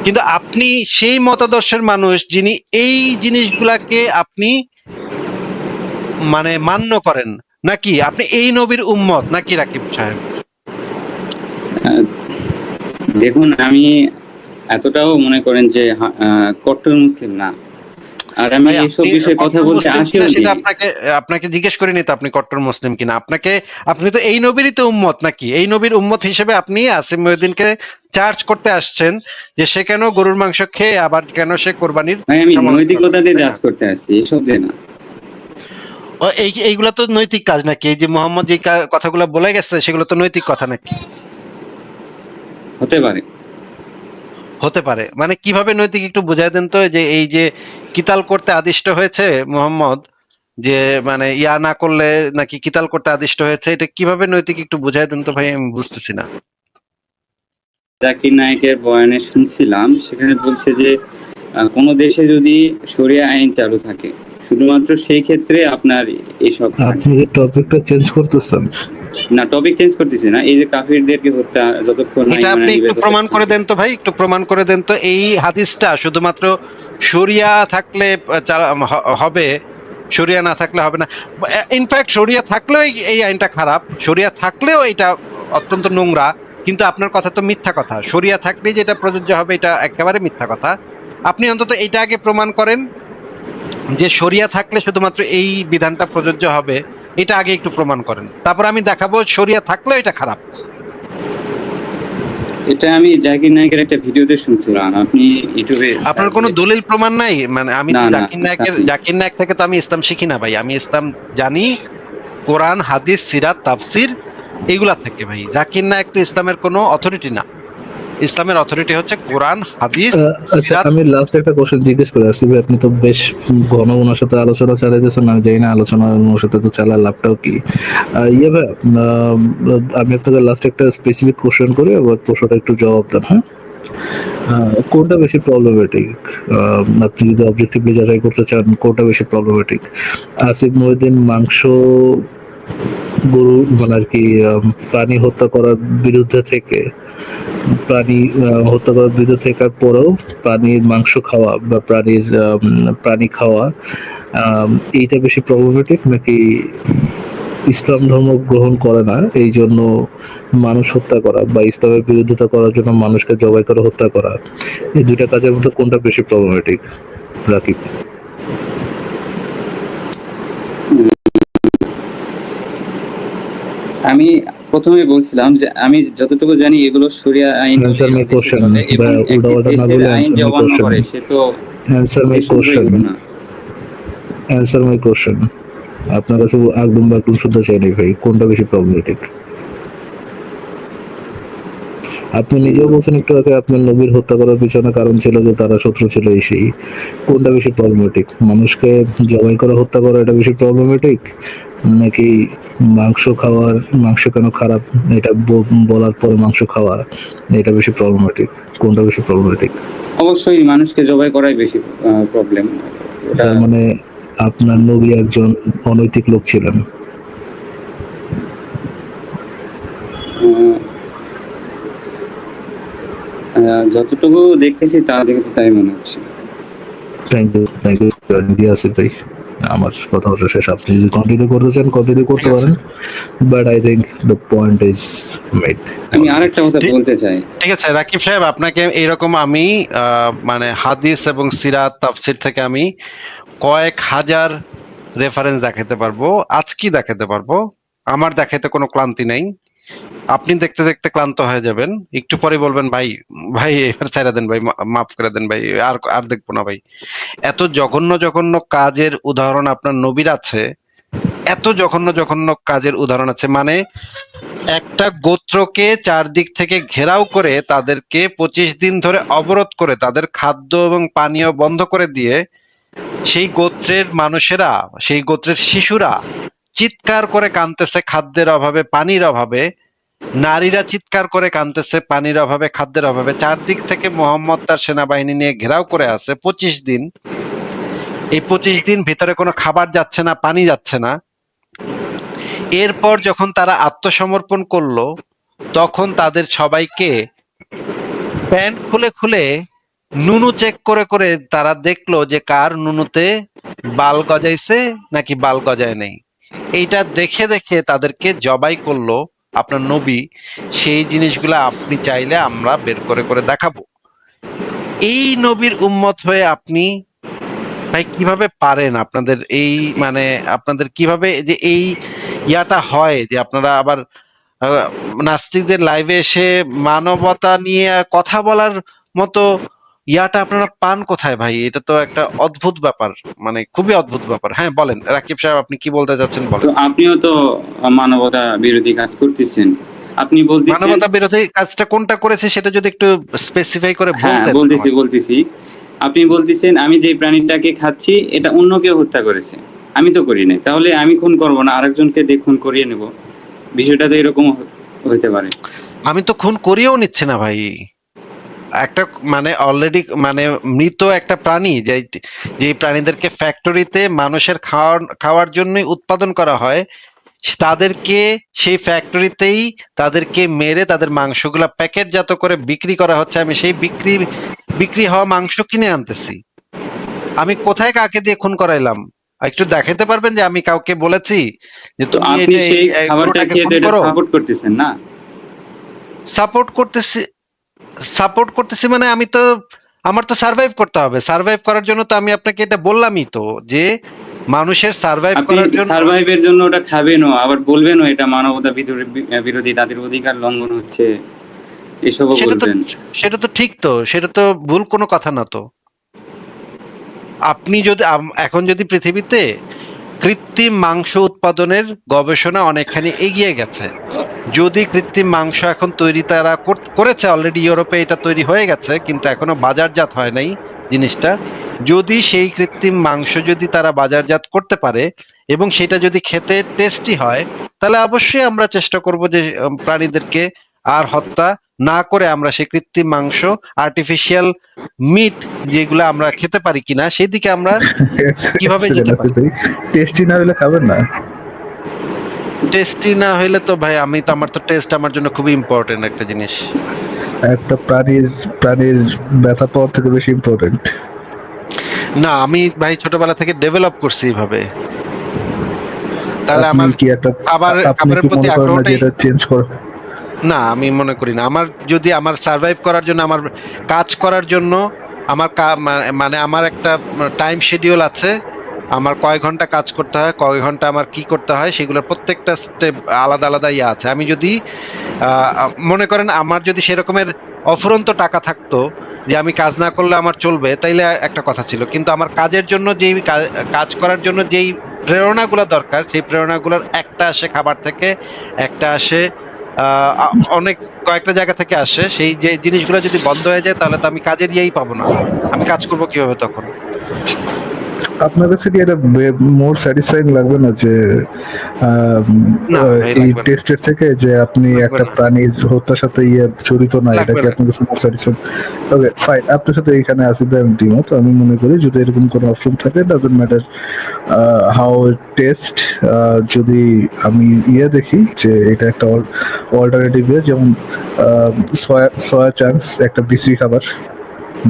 কিন্তু আপনি সেই মতাদর্শের মানুষ যিনি এই জিনিসগুলাকে আপনি মানে মান্য করেন, নাকি আপনি এই নবীর উম্মত নাকি রাকিব সাহেব? আহ, দেখুন আমি এতটাও মনে করেন যে কট্টর মুসলিম না, আর আমি ভাই, এইসব আপনি বিষয়ে কথা কট্টর বলতে মুসলিম আসিও কিনা সেটা নি। আপনাকে জিজ্ঞেস করিনি তো, আপনি কট্টর মুসলিম কিনা। আপনি তো এই নবীরই তো উম্মত, নাকি এই নবীর উম্মত হিসেবে আপনি আসিফ মহিউদ্দিনকে চার্জ করতে আসছেন যে সে কেন গরুর মাংস খেয়ে আবার কেন সে কোরবানির ভাই আমি সমালোচনা নৈতিকতা করে, দিয়ে তাই না? জাজ করতে আসছি, এসব দিয়ে না। এইগুলা তো নৈতিক কাজ নাকি? এই যে মোহাম্মদ যে কথাগুলো বলে গেছে সেগুলো তো নৈতিক কথা নাকি? হতে পারে। হতে পারে মানে কিভাবে নৈতিক একটু বুঝাই দেন তো, যে এই যে কিতাল করতে আদিষ্ট হয়েছে মোহাম্মদ, যে মানে ইয়া না করলে নাকি কিতাল করতে আদিষ্ট হয়েছে, এটা কিভাবে নৈতিক একটু বুঝাই দেন তো ভাই, আমি বুঝতেছি না। জাকির নায়েকের বয়ানে শুনছিলাম, সেখানে বলছে যে কোনো দেশে যদি শরিয়া আইন চালু থাকে, শুধুমাত্র সেই ক্ষেত্রে আপনার এসব আপনি যে টপিকটা চেঞ্জ করতেছেন, না, টপিক চেঞ্জ করতেছি না, এই যে কাফিরদেরকে হত্যা যতক্ষণ না এটা ইমান আপনি আনিবে একটু প্রমাণ ততক্ষণ। করে দেন তো ভাই, একটু প্রমাণ করে দেন তো। এই হাদিসটা শুধুমাত্র শরিয়া থাকলে হবে, শরিয়া না থাকলে হবে না। ইনফ্যাক্ট শরিয়া থাকলেও এই আইনটা খারাপ, শরিয়া থাকলেও এটা অত্যন্ত নোংরা। কিন্তু আপনার কথা তো মিথ্যা কথা, শরিয়া থাকলেই যেটা প্রযোজ্য হবে এটা একেবারে মিথ্যা কথা। আপনি অন্তত এইটা আগে প্রমাণ করেন যে শরিয়া থাকলে শুধুমাত্র এই বিধানটা প্রযোজ্য হবে, এটা আগে একটু প্রমাণ করেন, তারপর আমি দেখাবো শরিয়া থাকলেও এটা খারাপ। এটা আমি জাকির নায়েকের একটা ভিডিওতে শুনছিলাম, আপনি ইউটিউবে আপনার কোনো দলিল প্রমাণ নাই? মানে আমি না, তো না, জাকির নায়েক থেকে তো আমি ইসলাম শিখি না ভাই, আমি ইসলাম জানি কোরআন, হাদিস, সিরাত, তাফসির এগুলা থেকে ভাই। জাকির নায়েক তো ইসলামের কোনো অথরিটি না, ইসলামের অথরিটি হচ্ছে কোরআন, হাদিস, আচ্ছা সিরাত। আমি লাস্ট একটা কোশ্চেন জিজ্ঞেস করে আসছি ভাই, আপনি তো বেশ ঘন ওনার সাথে আলোচনা চালাইতেছেন, আমি জানি না আলোচনা ওনার সাথে তো চালার লাভটাও কি। ইয়ে ভাই, আমি আপনাকে লাস্ট একটা স্পেসিফিক কোশ্চেন করে আবার প্রশ্নটা একটু জবাব দেন, হ্যাঁ? কোনটা বেশি প্রবলেমেটিক? আপনি যদি অবজেক্টিভলি যাচাই করতে চান কোনটা বেশি প্রবলেমেটিক, আসিফ মহিউদ্দিন মাংস গরু মানে আর কি প্রাণী হত্যা করার বিরুদ্ধে থেকে, প্রাণী হত্যা করার বিরুদ্ধে থাকার পরেও প্রাণীর মাংস খাওয়া বা প্রাণী খাওয়া, এইটা বেশি প্রবলেমেটিক, নাকি ইসলাম ধর্ম গ্রহণ করে না এই জন্য মানুষ হত্যা করা বা ইসলামের বিরোধিতা করার জন্য মানুষকে জবাই করে হত্যা করা, এই দুইটা কাজের মধ্যে কোনটা বেশি প্রবলেমেটিক রাকিব? আমি প্রথমে বলছিলাম যে আমি যতটুকু জানি এগুলো শরিয়া আইন Answer my question, এবং বা একটি উল্টাপাল্টা না দেশের বলে আইন answer যে my অমান্য question. করে সে তো Answer my দেশদ্রোহী question. হলো না। Answer my question. আপনার কাছে আগডুম বাগডুম শুনতে চাইনি ভাই, কোনটা বেশি প্রবলেমেটিক? আপনি নিজেও বলছেন একটু আগে আপনার নবীর হত্যা করার পিছনে কারণ ছিল যে তারা শত্রু ছিল এই সেই। কোনটা বেশি প্রবলেমেটিক? মানুষকে জবাই করে হত্যা করা এটা বেশি প্রবলেমেটিক, নাকি মাংস কেন খারাপ এটা বলার পরে মাংস খাওয়া এটা বেশি প্রবলেমেটিক? কোনটা বেশি প্রবলেমেটিক? অবশ্যই মানুষকে জবাই করাই বেশি প্রবলেম। ওটা তার মানে আপনার নবী একজন অনৈতিক লোক ছিলেন। যতটুকু দেখতেছি তা দেখে তো তাই মনে হচ্ছে। থ্যাংক ইউ আসিফ ভাই, আমার কথা হচ্ছে শেষ। আপনি যদি কন্টিনিউ করতে চান কন্টিনিউ করতে পারেন, but I think the point is made. আমি আরেকটা কথা ঠিক- বলতে চাই। ঠিক আছে রাকিব সাহেব, আপনাকে এইরকম আমি মানে হাদিস এবং সিরাত তাফসির থেকে আমি কয়েক হাজার রেফারেন্স দেখাতে পারবো, আজকে দেখাতে পারবো। আমার দেখাতে কোনো ক্লান্তি নেই। আপনি দেখতে দেখতে ক্লান্ত হয়ে যাবেন, একটু পরে বলবেন ভাই ভাই এবার ছেড়ে দেন ভাই, মাফ করে দেন ভাই, আর আর দেখবো না ভাই। এত জঘন্য জঘন্য কাজের উদাহরণ আপনার নবীর আছে, এত জঘন্য জঘন্য কাজের উদাহরণ আছে। মানে একটা গোত্রকে চারদিক থেকে ঘেরাও করে তাদেরকে 25 দিন ধরে অবরোধ করে তাদের খাদ্য এবং পানীয় বন্ধ করে দিয়ে সেই গোত্রের মানুষেরা, সেই গোত্রের শিশুরা চিৎকার করে কাঁদতেছে খাদ্যের অভাবে, পানির অভাবে। নারীরা চিৎকার করে কাঁদতেছে পানির অভাবে, খাদ্যের অভাবে। চারদিক থেকে মোহাম্মদ তার সেনাবাহিনী নিয়ে ঘেরাও করে আছে 25 দিন। এই 25 দিন ভিতরে কোনো খাবার যাচ্ছে না, পানি যাচ্ছে না। এরপর যখন তারা আত্মসমর্পণ করলো তখন তাদের সবাইকে প্যান্ট খুলে খুলে নুনু চেক করে করে তারা দেখলো যে কার নুনুতে বাল গজাইছে নাকি বাল গজায় নেই। এইটা দেখে দেখে তাদেরকে জবাই করলো আপনার নবী। সেই জিনিসগুলো আপনি চাইলে আমরা বের করে করে দেখাবো। এই নবীর উম্মত হয়ে আপনি ভাই কিভাবে পারেন? আপনাদের এই মানে আপনাদের কিভাবে যে এই ইয়াটা হয় যে আপনারা আবার নাস্তিকদের লাইভে এসে মানবতা নিয়ে কথা বলার মতো ইয়াটা আপনারা পান কোথায় ভাই? এটা তো একটা অদ্ভুত ব্যাপার, মানে খুবই অদ্ভুত ব্যাপার। হ্যাঁ বলেন রাকিব সাহেব, আপনি কি বলতে চাচ্ছেন তো বলেন। আপনিও তো মানবতা বিরোধী কাজ করতেছেন। আপনি বলতেছেন, মানবতা বিরোধী কাজটা কোনটা করেছে সেটা যদি একটু স্পেসিফাই করে হ্যাঁ বলতেন বলতেছি আমাকে। বলতেছি আপনি বলতেছেন আমি যে প্রাণীটাকে খাচ্ছি এটা অন্য কেউ হত্যা করেছে, আমি তো করি নাই, তাহলে আমি খুন করব না, আরেকজনকে দিয়ে খুন করিয়ে নেব? বিষয়টা তো এরকম হইতে পারে। আমি তো খুন করিয়েও নিচ্ছি না ভাই। একটা মানে অলরেডি মানে মৃত একটা প্রাণী, যে যে প্রাণীদেরকে ফ্যাক্টরিতে মানুষের খাওয়ার জন্যই উৎপাদন করা হয়, তাদেরকে সেই ফ্যাক্টরিতেই তাদেরকে মেরে তাদের মাংসগুলা প্যাকেটজাত করে বিক্রি করা হচ্ছে। আমি সেই বিক্রি হওয়া মাংস কিনে আনতেছি। আমি কোথায় কাকে দিয়ে খুন করাইলাম? একটু দেখাতে পারবেন যে আমি কাউকে বলেছি যে তো তুমি আপনি সেই এই খাবারটা গরুটাকে খেয়ে খুন তো এটা করো? সাপোর্ট করতেছেন না? সাপোর্ট করতেছি মানে আমি তো, আমার তো সার্ভাইভ করতে হবে। সার্ভাইভ করার জন্য তো আমি আপনাকে এটা বললামই তো যে মানুষের সার্ভাইভ আপনি করার জন্য। সার্ভাইভের জন্য ওটা খাবেনও, আবার বলবেনও এটা মানবতা বিরোধী, তাদের অধিকার লঙ্ঘন হচ্ছে, এসবও সেটা তো বলবেন। সেটা তো ঠিক, তো সেটা তো ভুল কোনো কথা না তো। আপনি যদি এখন যদি পৃথিবীতে কৃত্রিম মাংস উৎপাদনের গবেষণা অনেকখানি এগিয়ে গেছে, যদি কৃত্রিম মাংস এখন তৈরি তারা করেছে অলরেডি, ইউরোপে এটা তৈরি হয়ে গেছে কিন্তু এখনো বাজারজাত হয় নাই জিনিসটা। যদি সেই কৃত্রিম মাংস যদি তারা বাজারজাত করতে পারে এবং সেটা যদি খেতে টেস্টি হয়, তাহলে অবশ্যই আমরা চেষ্টা করব যে প্রাণীদেরকে আর হত্যা না করে আমরা সেই কৃত্রিম মাংস, আর্টিফিশিয়াল মিট যেগুলো আমরা খেতে পারি কিনা সেই দিকে আমরা কিভাবে যেতে পারি? টেস্টি না হলে খাবেন না। টেস্টি না হইলে তো ভাই আমার তো টেস্ট আমার জন্য খুবই ইম্পর্টেন্ট একটা জিনিস। একটা প্রাণীর ব্যথা পাওয়ার থেকে বেশি ইম্পর্টেন্ট। না, আমি ভাই ছোটবেলা থেকে ডেভেলপ করছি এইভাবে। তাহলে আপনি আমার কি একটা আপনি খাবারের কি প্রতি মনে করেন না যে আগ্রহটাই এটা চেঞ্জ করে? না, আমি মনে করি না। আমার যদি আমার সার্ভাইভ করার জন্য, আমার কাজ করার জন্য, আমার মানে আমার একটা টাইম শিডিউল আছে। আমার কয় ঘন্টা কাজ করতে হয়, কয় ঘন্টা আমার কি করতে হয়, সেগুলোর প্রত্যেকটা স্টেপ আলাদা আলাদা ইয়ে আছে। আমি যদি মনে করেন আমার যদি সেরকমের অফুরন্ত টাকা থাকতো যে আমি কাজ না করলে আমার চলবে, তাইলে একটা কথা ছিল। কিন্তু আমার কাজের জন্য যেই কাজ করার জন্য যেই প্রেরণাগুলো দরকার, সেই প্রেরণাগুলোর একটা আসে খাবার থেকে, একটা আসে অনেক কয়েকটা জায়গা থেকে আসে। সেই যে জিনিসগুলো যদি বন্ধ হয়ে যায় তাহলে তো আমি কাজের ইয়েই পাবো না। আমি কাজ করবো কিভাবে তখন? আপনার কাছে কি এটা মোর স্যাটিসফাইং লাগবে না যে না ভাই, এই লাগবে না, টেস্টের থেকে যে আপনি লাগবে একটা না, প্রাণীর হত্যার সাথে জড়িত না, এটা লাগবে কি না। আপনার কাছে মোর স্যাটিসফাইং? ওকে ফাইন, আপনার সাথে এখানে আসিফ ভাই আমি দ্বিমত। আমি মনে করি যদি এরকম কোনো অপশন থাকে, ডাজন্ট ম্যাটার হাউ টেস্ট, যদি আমি দেখি যে এটা একটা অল্টারনেটিভ, যেমন সয়া চাংস একটা বিশ্রী খাবার,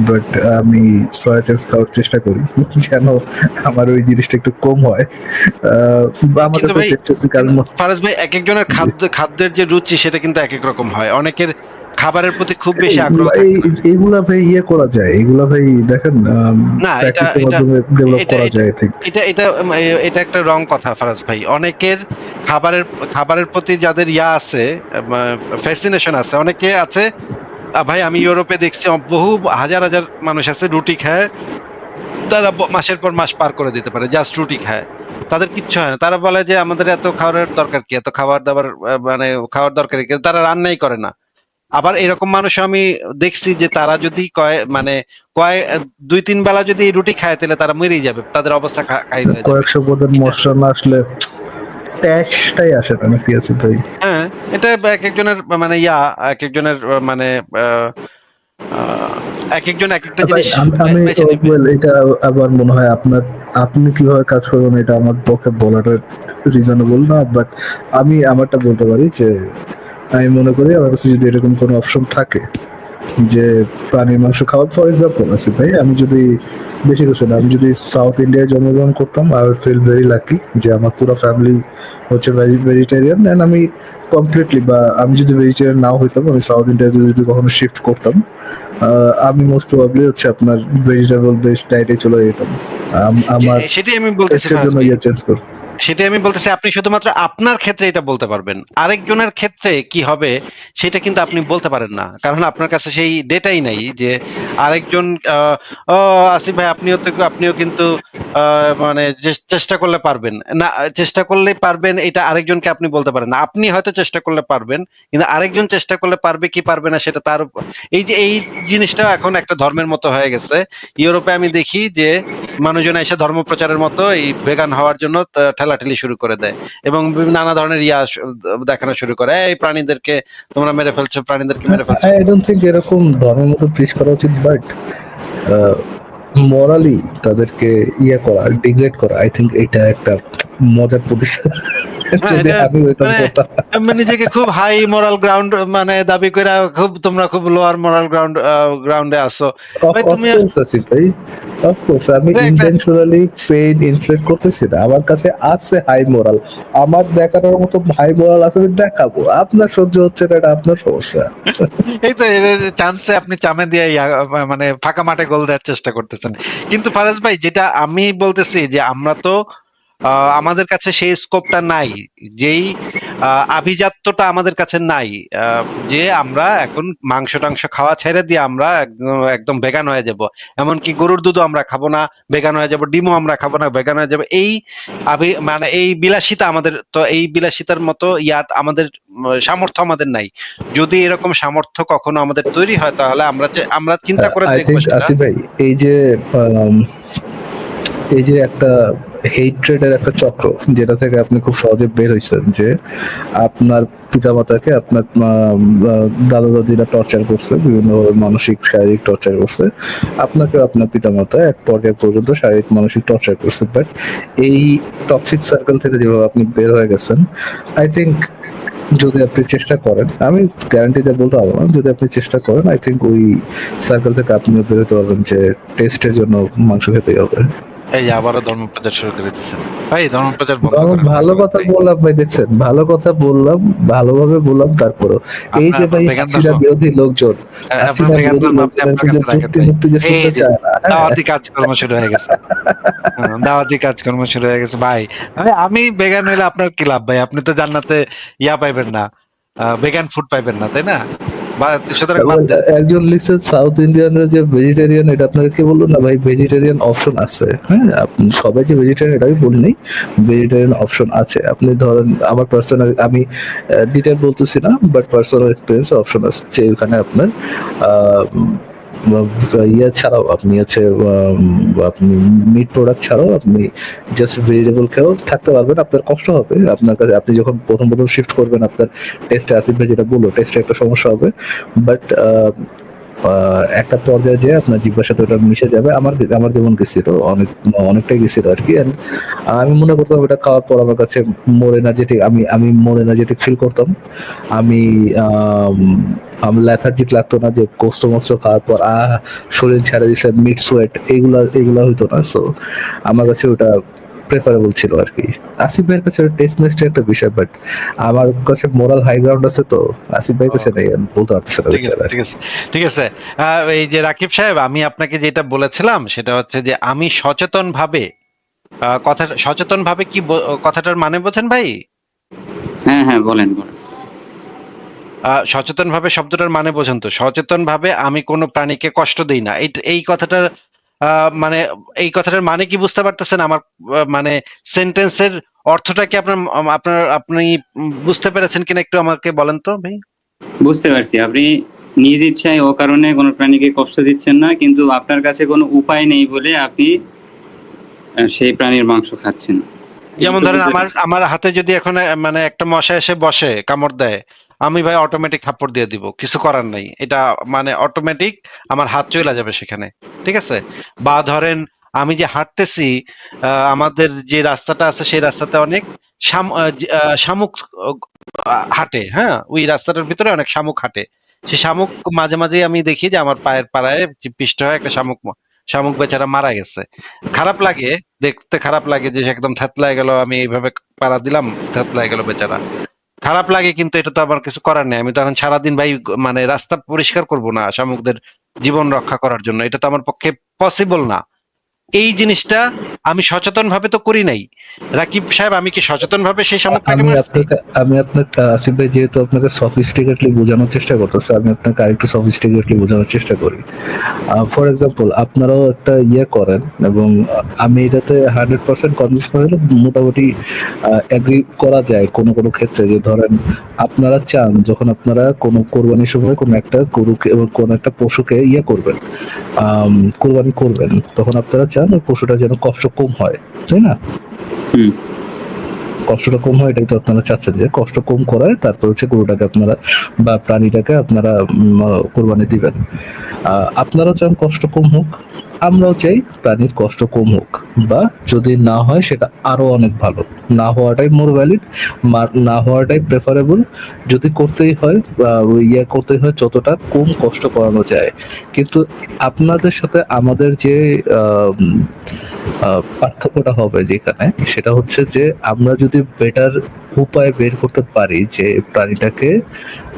বাট আমি সয়া চাংস খাওয়ার চেষ্টা করি যেন আমার ওই জিনিসটা একটু কম হয়। আমার কিন্তু কাছে ভাই, টেস্টের কারণ ফারাজ ভাই, এক একজনের খাদ্যের যে রুচি সেটা কিন্তু এক এক রকম হয়। অনেকের খাবারের প্রতি খুব বেশি আগ্রহ থাকে না। এইগুলা ভাই করা যায়, এগুলা ভাই দেখেন না, এটা প্র্যাকটিসের এটা মাধ্যমে ডেভেলপ এটা করা এটা যায়, ঠিক। এটা এটা এটা একটা রং কথা ফারাজ ভাই। অনেকের খাবারের খাবারের প্রতি যাদের ইয়া আছে, ফ্যাসিনেশন আছে, অনেকে আছে। ভাই আমি ইউরোপে দেখছি বহু হাজার হাজার মানুষ আছে রুটি খায়, তারা মাসের পর মাস পার করে দিতে পারে জাস্ট রুটি খায়, তাদের কিচ্ছু হয় না। তারা বলে যে আমাদের এত খাবারের দরকার কি, এত খাবার দাবার মানে খাওয়ার দরকার কি, তারা রান্নাই করে না। আবার এরকম মানুষ আমি দেখছি যে তারা যদি কয় 2-3 বেলা যদি এই রুটি খায় তাহলে তারা মরেই যাবে, তাদের অবস্থা কাহিল হয়ে যাবে। কয়েকশো পদের মশলা না আসলে ট্যাক্সটাই আসে না, নাকি আসিফ ভাই? হ্যাঁ, এটা এক একজনের এক একজনের মানে আহ, আহ, এক একজন এক একটা ভাই জিনিস আমি বেছে নেবে। well, এটা আবার মনে হয় আপনি কিভাবে কাজ করবেন এটা আমার পক্ষে বলাটা রিজনেবল না, বাট আমি আমারটা বলতে পারি যে আমি মনে করি আমার কাছে যদি এরকম কোনো অপশন থাকে যে প্রাণীর মাংস খাওয়ার, ফর এক্সাম্পল আছে ভাই, আমি যদি বেশি কিছু না, আমি যদি সাউথ ইন্ডিয়ায় জন্মগ্রহণ করতাম, I would feel very lucky যে আমার পুরো ফ্যামিলি হচ্ছে ভেজিটেরিয়ান, এন্ড আমি কমপ্লিটলি, বা আমি যদি ভেজিটেরিয়ান নাও হইতাম, আমি সাউথ ইন্ডিয়া যদি কখনো শিফট করতাম, আমি মোস্ট প্রবাবলি হচ্ছে আপনার ভেজিটেবল বেসড ডায়েটে চলে যেতাম। আমার সেটাই আমি বলতেছি টেস্টের ফারাজ জন্য ভাই। চেঞ্জ করব। সেটাই আমি বলতেছি, আপনি শুধুমাত্র আপনার ক্ষেত্রে এটা বলতে পারবেন, আরেকজনের ক্ষেত্রে কি হবে সেটা কিন্তু আপনি বলতে পারেন না, কারণ আপনার কাছে সেই ডেটাই নাই যে আরেকজন ও আসিফ ভাই আপনিও কিন্তু মানে চেষ্টা করলে পারবেন না, চেষ্টা করলে পারবেন এটা আরেকজনকে আপনি বলতে পারেন না। আপনি হয়তো চেষ্টা করলে পারবেন, কিন্তু আরেকজন চেষ্টা করলে পারবে কি পারবে না সেটা তার এই জিনিসটা এখন একটা ধর্মের মতো হয়ে গেছে। ইউরোপে আমি দেখি যে মানুষজন এসে ধর্ম প্রচারের মতো এই ভেগান হওয়ার জন্য ঠেলাঠেলি শুরু করে দেয় এবং নানা ধরনের দেখানো শুরু করে, এই প্রাণীদেরকে তোমরা মেরে ফেলছো, প্রাণীদেরকে মেরে ফেলছো। আই ডোন্ট থিংক এরকম ধর্মের মতো প্লিজ করা উচিত, বাট মোরালি তাদেরকে করা, ডিগ্রেড করা, আই থিংক এটা একটা মজার প্রতিষ্ঠান। হ্যাঁ, যদি এটা আমি হইতাম মানে করতাম। আমি নিজেকে খুব হাই মোরাল গ্রাউন্ড মানে দাবি করে তোমরা খুব লোয়ার মোরাল গ্রাউন্ডে আছো ভাই। তুমি অফকোর্স আসিফ ভাই, অফকোর্স আমি একটা ইন্টেনশনালি পেইন ইনফ্লেট করতেছি না, আমার কাছে আছে হাই মোরাল, আমার দেখানোর মতো হাই মোরাল আছে, আমি দেখাবো। আপনার সহ্য হচ্ছে না, এটা আপনার সমস্যা। এই তো চান্সে আপনি চামে দিয়ে মানে ফাঁকা মাঠে গোল দেওয়ার চেষ্টা করতেছেন। কিন্তু ফারাজ ভাই, যেটা আমি বলতেছি যে আমরা তো আমাদের কাছে সেই স্কোপটা নাই, যেই আভিজাত্যটা আমাদের কাছে নাই, যে আমরা এখন মাংস টাংস খাওয়া ছেড়ে দিয়ে আমরা একদম একদম ভেগান হয়ে যাব। এমনকি গরুর দুধও আমরা খাবো না, ভেগান হয়ে যাব। ডিমও আমরা খাবো না, ভেগান হয়ে যাব। এই মানে এই বিলাসিতা আমাদের তো, এই বিলাসিতার মতো আমাদের সামর্থ্য আমাদের নাই। যদি এরকম সামর্থ্য কখনো আমাদের তৈরি হয় তাহলে আমরা চিন্তা করে আই দেখবো থিংক সেটা। আসিফ ভাই, এই যে এই যে একটা হেট্রেডের একটা চক্র, যেটা থেকে আপনি খুব সহজে বের হইছেন, যে আপনার পিতামাতাকে আপনার দাদা দাদিরা টর্চার করছে, বিভিন্ন মানসিক শারীরিক টর্চার করছে, আপনাকে আপনার পিতামাতা এক পর্যায়ে পর্যন্ত শারীরিক মানসিক টর্চার করছে, বাট এই টক্সিক সার্কেল থেকে যেভাবে আপনি বের হয়ে গেছেন, আই থিঙ্ক যদি আপনি চেষ্টা করেন, আমি গ্যারান্টিতে বলতে পারবো না, যদি আপনি চেষ্টা করেন আই থিঙ্ক ওই সার্কেল থেকে আপনিও বেরোতে পারবেন, যে টেস্টের জন্য মাংস খেতেই হবে। এই যে আবারও ধর্ম প্রচার শুরু করে দিচ্ছেন ভাই, ধর্ম প্রচার বন্ধ আমি করেন ভালো কথা বললাম ভাই, দেখছেন ভালো কথা বললাম, ভালোভাবে বললাম, তারপরও এই যে ভাই ভেগান হাসিনা বিরোধী লোকজন, আপনার হাসিনা ভেগান বিরোধী ধর্ম আপনি লোকজনের আপনার কাছে রাখেন যুক্তি ভাই। মুক্তি যে এই শুনতে যে চায় না, হ্যাঁ? দাওয়াতি কাজকর্ম শুরু হয়ে গেছে, দাওয়াতি কাজকর্ম শুরু হয়ে গেছে ভাই। আমি ভেগান হইলে আপনার কি লাভ ভাই? আপনি তো জান্নাতে ইয়া পাইবেন না, ভেগান ফুড পাইবেন না, তাই না? বা সুতরাং বাদ দেন। একজন লিখছে সাউথ ইন্ডিয়ানরা যে ভেজিটেরিয়ান, এটা আপনাকে কে বললো না ভাই? ভেজিটেরিয়ান অপশন আছে, হ্যাঁ, আপনি সবাই যে ভেজিটেরিয়ান এটা আমি বলিনি, ভেজিটেরিয়ান অপশন আছে। আপনি ধরেন আমার পার্সোনাল, আমি ডিটেল বলতেছি না, বাট পার্সোনাল এক্সপিরিয়েন্স অপশন আছে, যে ওখানে আপনার ইয়ে ছাড়াও আপনি হচ্ছে আপনি মিট প্রোডাক্ট ছাড়াও আপনি জাস্ট ভেজিটেবল খেয়েও থাকতে পারবেন। আপনার কষ্ট হবে, আপনার কাছে আপনি যখন প্রথম প্রথম শিফট করবেন, আপনার টেস্টে আসিফ ভাই যেটা বললো, টেস্টে একটা সমস্যা হবে, বাট একটা পর্যায়ে যে আপনার জিহ্বার সাথে ওটা মিশে যাবে। আমার যেমন গেছিল, অনেকটাই গেছিল আর কি। And আমি মনে করতাম এটা খাওয়ার পর আমার কাছে মোর এনার্জেটিক, আমি মোর এনার্জেটিক ফিল করতাম। আমি আমার লেথার্জিক লাগতো না, যে গোস্ত মোস্ত খাওয়ার পর শরীর ছেড়ে দিছে, মিড সোয়েট, এগুলা হইতো না। সো আমার কাছে ওটা প্রেফারেবল ছিল আর কি। আসিফ ভাইয়ের কাছে টেস্ট মেস্টের একটা বিষয়, বাট আমার কাছে মোরাল হাই গ্রাউন্ড আছে, তো আসিফ ভাইয়ের কাছে নেই, আমি বলতে পারতেছি না ঠিক আছে, বেচারা। ঠিক আছে, ঠিক আছে। এই যে রাকিব সাহেব, আমি আপনাকে যেটা বলেছিলাম সেটা হচ্ছে যে আমি সচেতন ভাবে সচেতন ভাবে কি কথাটার মানে বোঝেন ভাই? হ্যাঁ হ্যাঁ, বলেন বলেন। সচেতন ভাবে শব্দটার মানে বোঝেন তো? সচেতন ভাবে আমি কোনো প্রাণীকে কষ্ট দেই না, এই কথাটার মানে এই কথাটার মানে কি বুঝতে পারতেছেন? আমার মানে সেন্টেন্সের অর্থটা কি আপনি বুঝতে পেরেছেন কিনা একটু আমাকে বলেন তো ভাই। বুঝতে পারছি, আপনি নিজ ইচ্ছায় ও কারণে কোনো প্রাণীকে কষ্ট দিচ্ছেন না, কিন্তু আপনার কাছে কোনো উপায় নেই বলে আপনি সেই প্রাণীর মাংস খাচ্ছেন। যেমন এইটুকু ধরেন বুঝতে আমার পারছি। আমার হাতে যদি এখন মানে একটা মশা এসে বসে কামড় দেয়, আমি ভাই অটোমেটিক থাপ্পড় দিয়ে দিব, কিছু করার নাই, এটা মানে অটোমেটিক আমার হাত চলে যাবে সেখানে, ঠিক আছে? বা ধরেন আমি যে হাঁটতেছি, আমাদের যে রাস্তাটা আছে সেই রাস্তাতে অনেক শামুক হাঁটে, হ্যাঁ, ওই রাস্তাটার ভিতরে অনেক শামুক হাঁটে। সেই শামুক মাঝে মাঝে আমি দেখি যে আমার পায়ের পাড়ায় পিষ্ট হয়ে একটা শামুক শামুক বেচারা মারা গেছে। খারাপ লাগে, দেখতে খারাপ লাগে যে সে একদম থেতলায় গেল, আমি এইভাবে পাড়া দিলাম, থেতলায় গেল বেচারা, খারাপ লাগে। কিন্তু এটা তো আমার কিছু করার নেই, আমি তো এখন সারাদিন ভাই মানে রাস্তা পরিষ্কার করব না শামুকদের জীবন রক্ষা করার জন্য, এটা তো আমার পক্ষে পসিবল না। এই জিনিসটা আমি সচেতন ভাবে তো করি নাই। রাকিব সাহেব, আমি কি সচেতন ভাবে সেই শামুকটাকে মারছি? আমি আপনাকে আসিফ ভাই যেহেতু আপনাকে সফিস্টিকেটলি বোঝানোর চেষ্টা করতেছে, আমি আপনাকে আরেকটু সফিস্টিকেটলি বোঝানোর চেষ্টা করি। ফর এক্সাম্পল, আপনারাও একটা ইয়ে করেন, এবং আমি এটাতে 100% কনভিন্স না হলে মোটামুটি এগ্রি করা যায় কোনো কোনো ক্ষেত্রে, যে ধরেন আপনারা চান যখন আপনারা কোনো কোরবানির সময় কোনো একটা গরুকে এবং কোনো একটা পশুকে ইয়ে করবেন, কোরবানি করবেন, তখন আপনারা চান ওই পশুটা যেন কষ্ট কম হয়, তাই না? হুম। কষ্টটা কম হয়, এটাই তো আপনারা চাচ্ছেন, যে কষ্ট কম করায় তারপর হচ্ছে গরুটাকে আপনারা বা প্রাণীটাকে আপনারা কোরবানি দিবেন। আপনারাও চান কষ্ট কম হোক, আমরাও চাই প্রাণীর কষ্ট কম হোক, বা যদি না হয় সেটা আরো অনেক ভালো, না হওয়াটাই মোর ভ্যালিড, না হওয়াটাই প্রেফারেবল। যদি করতেই হয় ইয়ে করতেই হয়, যতটা কম কষ্ট করানো যায়। কিন্তু আপনাদের সাথে আমাদের যে পার্থক্যটা হবে যেখানে, সেটা হচ্ছে যে আমরা যদি বেটার উপায় বের করতে পারি, যে প্রাণীটাকে,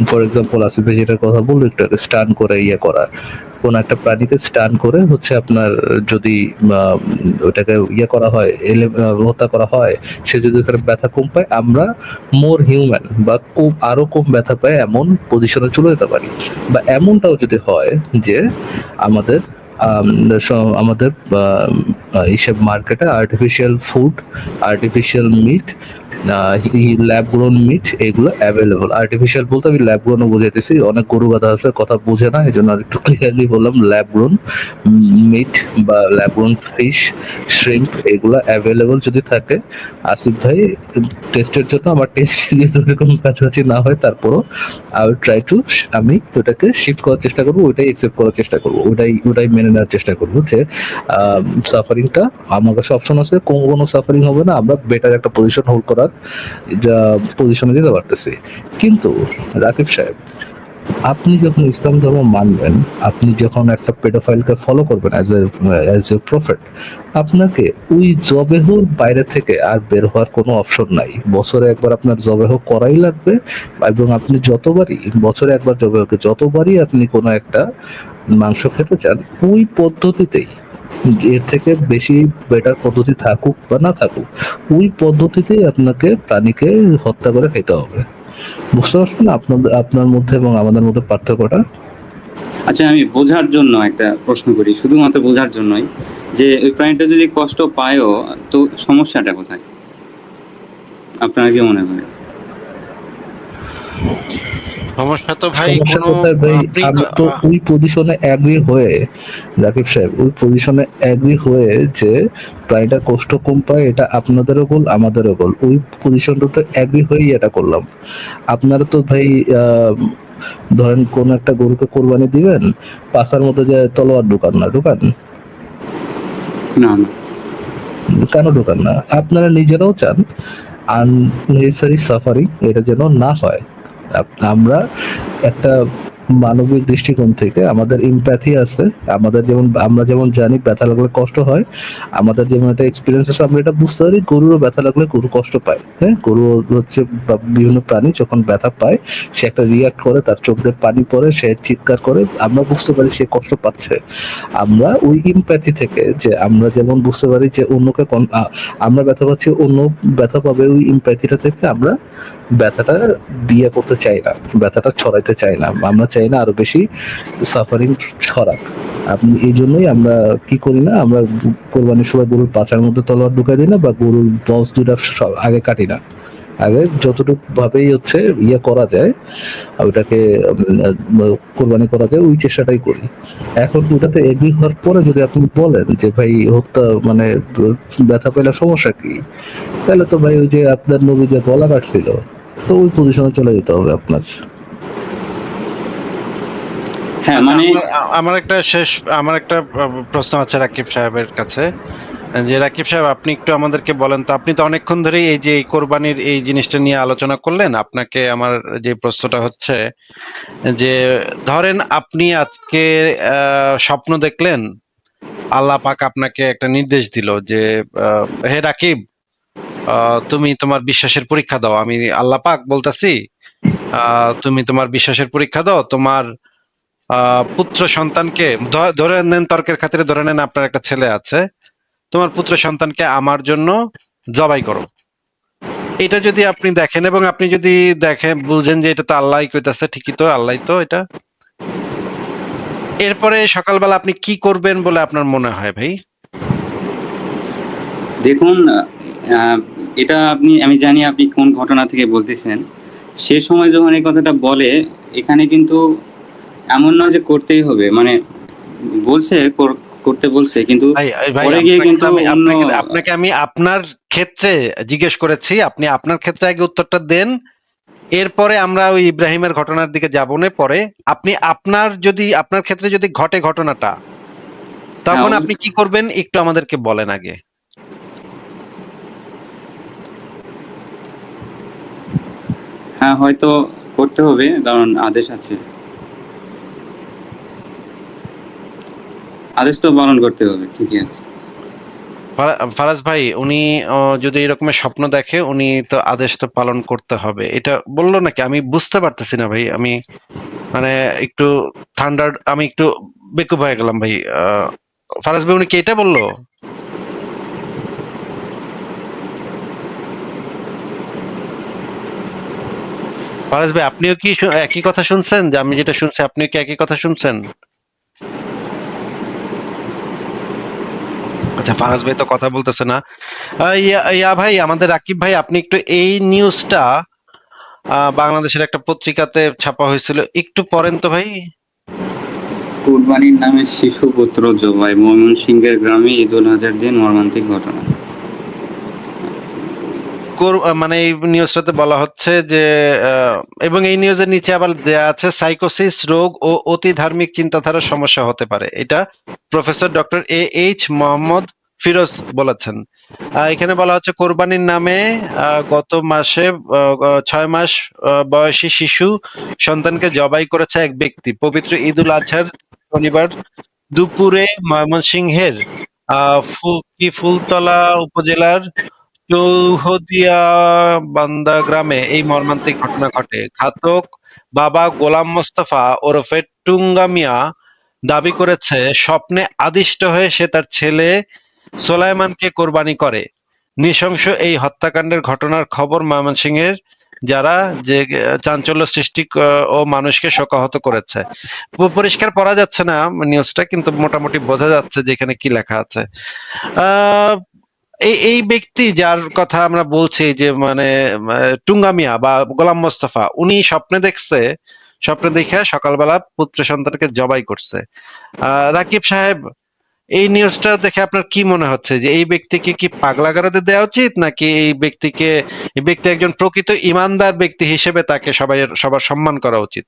ফর এক্সাম্পল আসিফ ভাই যেটার কথা বললো, একটু স্টান করে ইয়ে করা, কোন একটা প্রাণীকে স্টান করে হচ্ছে আপনার যদি ওটাকে ইয়ে করা হয়, হত্যা করা হয়, সে যদি ওখানে ব্যথা কম পায়, আমরা মোর হিউম্যান বা আরো কম ব্যথা পায় এমন পজিশনে চলে যেতে পারি। বা এমনটাও যদি হয় যে আমাদের আমাদের এইসব মার্কেটে artificial food, artificial meat, lab grown meat এগুলো অ্যাভেলেবল। আর্টিফিশিয়াল বলতে আমি ল্যাব গ্রোনও বুঝাইতেছি, অনেক গরু গাদা আছে কথা বুঝে না, এই জন্য আর একটু ক্লিয়ারলি বললাম। ল্যাব গ্রোন মিট বা ল্যাব গ্রোন ফিশ, শ্রিম্প এগুলো অ্যাভেলেবল যদি থাকে, আসিফ ভাই টেস্টের জন্য, আমার টেস্ট যেহেতু এরকম কাছাকাছি না হয় তারপরও আই উইল ট্রাই টু, আমি ওটাকে শিফট করার চেষ্টা করবো, ওটাই একসেপ্ট করার চেষ্টা করবো, ওটাই মেনে নেওয়ার চেষ্টা করবো যে সাফারিংটা আমার কাছে অপশন আছে, কোনো সাফারিং হবে না, আমরা বেটার একটা পজিশন হোল্ড করার যা পজিশনে যেতে পারতেছি। কিন্তু রাকিব সাহেব, আপনি যখন ইসলাম ধর্ম মানবেন, আপনি যখন একটা পেডোফাইলকে ফলো করবেন অ্যাজ এ প্রফেট, আপনাকে ওই জবেহর বাইরে থেকে আর বের হওয়ার কোনো অপশন নাই। বছরে একবার আপনার জবেহ করাই লাগবে, এবং আপনি বছরে একবার জবেহকে যতবারই আপনি কোনো একটা মাংস খেতে চান, ওই পদ্ধতিতেই, এর থেকে বেশি বেটার পদ্ধতি থাকুক বা না থাকুক, ওই পদ্ধতিতেই আপনাকে প্রাণীকে হত্যা করে খেতে হবে। বুঝতে পারছেন না আপনার মধ্যে এবং আমাদের মধ্যে পার্থক্যটা? আচ্ছা, আমি বোঝার জন্য একটা প্রশ্ন করি, শুধুমাত্র বোঝার জন্যই, যে ওই প্রাণীটা যদি কষ্ট পায়ও, তো সমস্যাটা কোথায় আপনার কি মনে হয়? সমস্যা তো ভাই সমস্যা কোনো কোথায় ভাই? আপনি আমি তো ওই পজিশনে অ্যাগ্রি হয়ে, রাকিব সাহেব, ওই পজিশনে অ্যাগ্রি হয়ে যে প্রাণীটা কষ্ট কম পায়, এটা আপনাদেরও গোল আমাদেরও গোল, ওই পজিশনটাতে অ্যাগ্রি হয়েই এটা করলাম। আপনারা তো ভাই ধরেন কোন একটা গরুকে কোরবানি দিবেন, পাছার মধ্যে যে তলোয়ার ঢুকান না, ঢুকান? না না, কেন ঢুকান না? আপনারা নিজেরাও চান আননেসেসারি সাফারিং এটা যেন না হয়। আমরা একটা মানবিক দৃষ্টিকোণ থেকে আমাদের ইমপ্যাথি আছে, আমরা যেমন জানি ব্যথা লাগলে কষ্ট হয়, আমাদের যেমন একটা এক্সপিরিয়েন্স আছে, আমরা এটা বুঝতে পারি গরুরও ব্যথা লাগলে গরু কষ্ট পায়। হ্যাঁ, গরু হচ্ছে বিভিন্ন প্রাণী যখন ব্যথা পায়, সে একটা রিয়াক্ট করে, তার চোখ দিয়ে পানি পড়ে, সে চিৎকার করে, আমরা বুঝতে পারি সে কষ্ট পাচ্ছে। আমরা ওই ইমপ্যাথি থেকে, যে আমরা যেমন বুঝতে পারি যে অন্যকে আমরা ব্যথা পাচ্ছি, অন্য ব্যথা পাবে, ওই ইমপ্যাথিটা থেকে আমরা ব্যথাটা দিয়ে করতে চাই না, ব্যথাটা ছড়াইতে চাই না, আমরা চাই না আরো বেশি সাফারিং ছড়াক। আপনি এই জন্যই আমরা কি করি না, আমরা কোরবানির সময় গরুর পাছার মধ্যে তলোয়ার ঢুকাই দিই না, বা গরুর বস দুটা আগে কাটি না। আগে যতটুকু ভাবেই হচ্ছে ইয়ে করা যায়, ওটাকে কোরবানি করা যায়, ওই চেষ্টাটাই করি। এখন ওটাতে এগ্রি হওয়ার পরে যদি আপনি বলেন যে ভাই হত্যা মানে ব্যথা পেলে সমস্যা কি, তাহলে তো ভাই ওই যে আপনার নবী যে গলা কাটছিল, তো ওই পজিশনে চলে যেতে হবে আপনার। হ্যাঁ আচ্ছা, মানে আমার একটা প্রশ্ন আছে রাকিব সাহেবের কাছে, যে রাকিব সাহেব আপনি একটু আমাদেরকে বলেন তো, আপনি তো অনেকক্ষণ ধরেই এই যে কোরবানির এই জিনিসটা নিয়ে আলোচনা করলেন, আপনাকে আমার যে প্রশ্নটা হচ্ছে যে ধরেন আপনি আজকে স্বপ্ন দেখলেন, আল্লাহ পাক আপনাকে একটা নির্দেশ দিল যে হে রাকিব, তুমি তোমার বিশ্বাসের পরীক্ষা দাও, আমি আল্লাহ পাক বলতাছি, তুমি তোমার বিশ্বাসের পরীক্ষা দাও, তোমার পুত্র সন্তানকে ধরে নেন, তর্কের খাতিরে ধরে নেন আপনার একটা ছেলে আছে, তোমার পুত্র সন্তানকে আমার জন্য জবাই করো। এটা যদি আপনি দেখেন এবং আপনি যদি দেখেন বুঝেন যে এটা তো আল্লাহই কইতাছে, ঠিকই তো আল্লাহই তো এটা, এরপরে সকালবেলা আপনি কি করবেন বলে আপনার মনে হয় ভাই? দেখুন, আহ, এটা আমি জানি আপনি কোন ঘটনা থেকে বলতেছেন। সে সময় যখন এই কথাটা বলে, এখানে কিন্তু এমন নয় যে করতেই হবে, মানে বলছে করতে বলছে, কিন্তু ভাই পরে গিয়ে কিন্তু অন্য আপনাকে আমি আপনার ক্ষেত্রে জিজ্ঞেস করেছি, আপনি আপনার ক্ষেত্রে আগে উত্তরটা দেন, এরপরে আমরা ওই ইব্রাহিমের ঘটনার দিকে যাব না পরে। আপনি আপনার ক্ষেত্রে যদি ঘটে ঘটনাটা, তখন হ্যাঁ, আপনি কি করবেন একটু আমাদেরকে বলেন আগে। হ্যাঁ হয়তো করতে হবে, কারণ আদেশ আছে, আদেশ তো পালন করতে হবে, ঠিকই আছে। ফারাজ ভাই, উনি যদি এরকমের স্বপ্ন দেখে, উনি তো আদেশ তো পালন করতে হবে, এটা বললো নাকি? আমি বুঝতে পারতেছি না ভাই, আমি মানে একটু আমি একটু বেকুব হয়ে গেলাম ভাই। ফারাজ ভাই, উনি কি এটা বললো? ফারাজ ভাই, আপনিও কি একই কথা শুনছেন? যে আমি যেটা শুনছি আপনিও কি একই কথা শুনছেন? আচ্ছা, ফারাজ ভাই তো কথা বলতেছে না। ইয়া ভাই, আমাদের রাকিব ভাই, আপনি একটু এই নিউজটা বাংলাদেশের একটা পত্রিকাতে ছাপা হয়েছিল, একটু পড়েন তো ভাই। কুরবানির নামে শিশু পুত্র জবাই, ময়মনসিংহের গ্রামে ঈদুল আজহার দিন মর্মান্তিক ঘটনা। মানে এই নিউজটাতে বলা হচ্ছে যে এবং এই নিউজের নিচে আবার দেয়া আছে সাইকোসিস রোগ ও অতি ধার্মিক চিন্তাধারার সমস্যা হতে পারে। এটা professor doctor H Mohammad Firoz বলেছেন। এখানে বলা হচ্ছে কোরবানির নামে গত মাসে 6 মাস বয়সী শিশু সন্তানকে জবাই করেছে এক ব্যক্তি। পবিত্র ঈদুল আজহার শনিবার দুপুরে ময়মনসিংহের ফুলতলা উপজেলার চৌহদিয়া বান্দা গ্রামে এই মর্মান্তিক ঘটনা ঘটে। ঘাতক বাবা গোলাম মোস্তফা ওরফে টুঙ্গা মিয়া দাবি করেছে স্বপ্নে আদিষ্ট হয়ে সে তার ছেলে সোলাইমানকে কোরবানি করে। নৃশংস এই হত্যাকাণ্ডের ঘটনার খবর ময়মনসিংহের যারা যে চাঞ্চল্য সৃষ্টি ও মানুষকে শোকাহত করেছে। পরিষ্কার পড়া যাচ্ছে না নিউজটা, কিন্তু মোটামুটি বোঝা যাচ্ছে যে এখানে কি লেখা আছে। আহ এই ব্যক্তি যার কথা আমরা বলছি যে মানে টুঙ্গা মিয়া বা গোলাম মোস্তফা, উনি স্বপ্নে দেখে সকালবেলা পুত্র সন্তানকে জবাই করছে। রাকিব সাহেব, এই নিউজটা দেখে আপনার কি মনে হচ্ছে যে এই ব্যক্তিকে কি পাগলা গারদে দেওয়া উচিত, নাকি এই ব্যক্তি একজন প্রকৃত ইমানদার ব্যক্তি হিসেবে তাকে সবার সম্মান করা উচিত?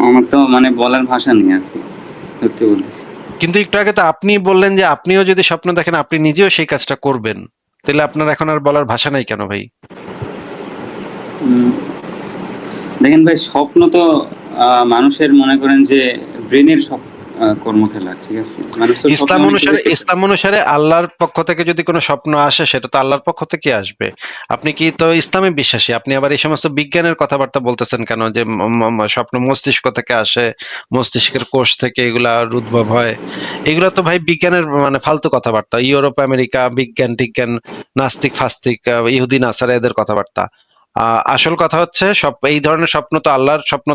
আমার তো মানে বলার ভাষা নেই আর কি, সত্যি বলতেছি। কিন্তু একটু আগে তো আপনি বললেন যে আপনিও যদি স্বপ্ন দেখেন আপনি নিজেও সেই কাজটা করবেন, তাহলে আপনার এখন আর বলার ভাষা নাই কেন ভাই? দেখেন ভাই, স্বপ্ন তো মানুষের মনে করেন যে ব্রেনের সব কর্মখেলা, ঠিক আছে? মানুষ তো ইসলাম অনুসারে আল্লাহর পক্ষ থেকে যদি কোনো স্বপ্ন আসে সেটা তো আল্লাহর পক্ষ থেকে আসবে। আপনি কি তো ইসলামে বিশ্বাসী? আপনি আবার এই সমস্ত বিজ্ঞানের কথাবার্তা বলতেছেন কেন যে স্বপ্ন মস্তিষ্ক থেকে আসে, মস্তিষ্কের কোষ থেকে এগুলা উদ্ভব হয়? এগুলা তো ভাই বিজ্ঞানের মানে ফালতু কথাবার্তা। ইউরোপ আমেরিকা বিজ্ঞান টিজ্ঞান, নাস্তিক ফাস্তিক, ইহুদি নাসারা এদের কথাবার্তা। আসল কথা হচ্ছে এই ধরনের স্বপ্ন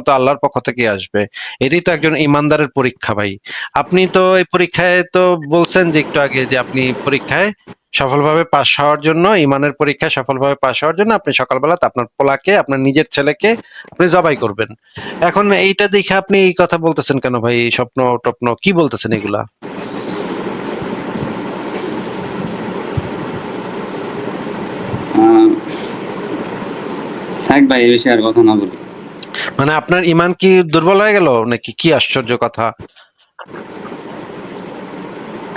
তো আল্লাহর পক্ষ থেকে আসবে। এটাই তো একজন ইমানদারের পরীক্ষা ভাই। আপনি তো এই পরীক্ষায় তো বলছেন যে একটু আগে যে আপনি পরীক্ষায় সফলভাবে পাশ হওয়ার জন্য, ইমানের পরীক্ষায় সফলভাবে পাশ হওয়ার জন্য আপনি সকালবেলা আপনার পোলাকে, আপনার নিজের ছেলেকে আপনি জবাই করবেন। এখন এইটা দেখে আপনি এই কথা বলতেছেন কেন ভাই? এই স্বপ্ন টপ্ন কি বলতেছেন এগুলা? থাক ভাই, এই বিষয়ে আর কথা না বলি। মানে আপনার ইমান কি দুর্বল হয়ে গেল নাকি? কি আশ্চর্য কথা!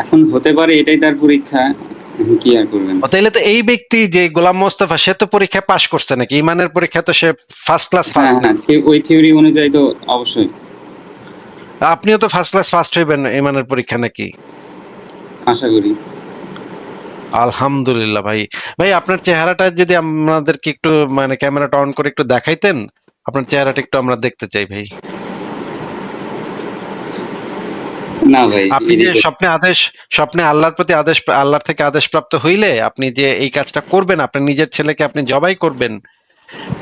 এখন হতে পারে এটাই তার পরীক্ষা, এখন কি আর করবেন। তাইলে তো এই ব্যক্তি যে গোলাম মোস্তফা, সে তো পরীক্ষায় পাশ করছে নাকি? ইমানের পরীক্ষা তো সে ফার্স্ট ক্লাস হ্যাঁ ফার্স্ট। হ্যাঁ, ওই থিওরি অনুযায়ী তো অবশ্যই। আপনিও তো ফার্স্ট ক্লাস ফার্স্ট হইবেন ইমানের পরীক্ষা নাকি? আশা করি। আলহামদুলিল্লাহ ভাই। ভাই আপনার চেহারাটা যদি আমাদেরকে একটু মানে ক্যামেরাটা অন করে একটু দেখাইতেন, আপনার চেহারাটা একটু আমরা দেখতে চাই ভাই। না ভাই, আপনি যে স্বপ্নে আল্লাহর প্রতি আল্লাহর থেকে আদেশ প্রাপ্ত হইলে আপনি যে এই কাজটা করবেন, আপনার নিজের ছেলেকে আপনি জবাই করবেন,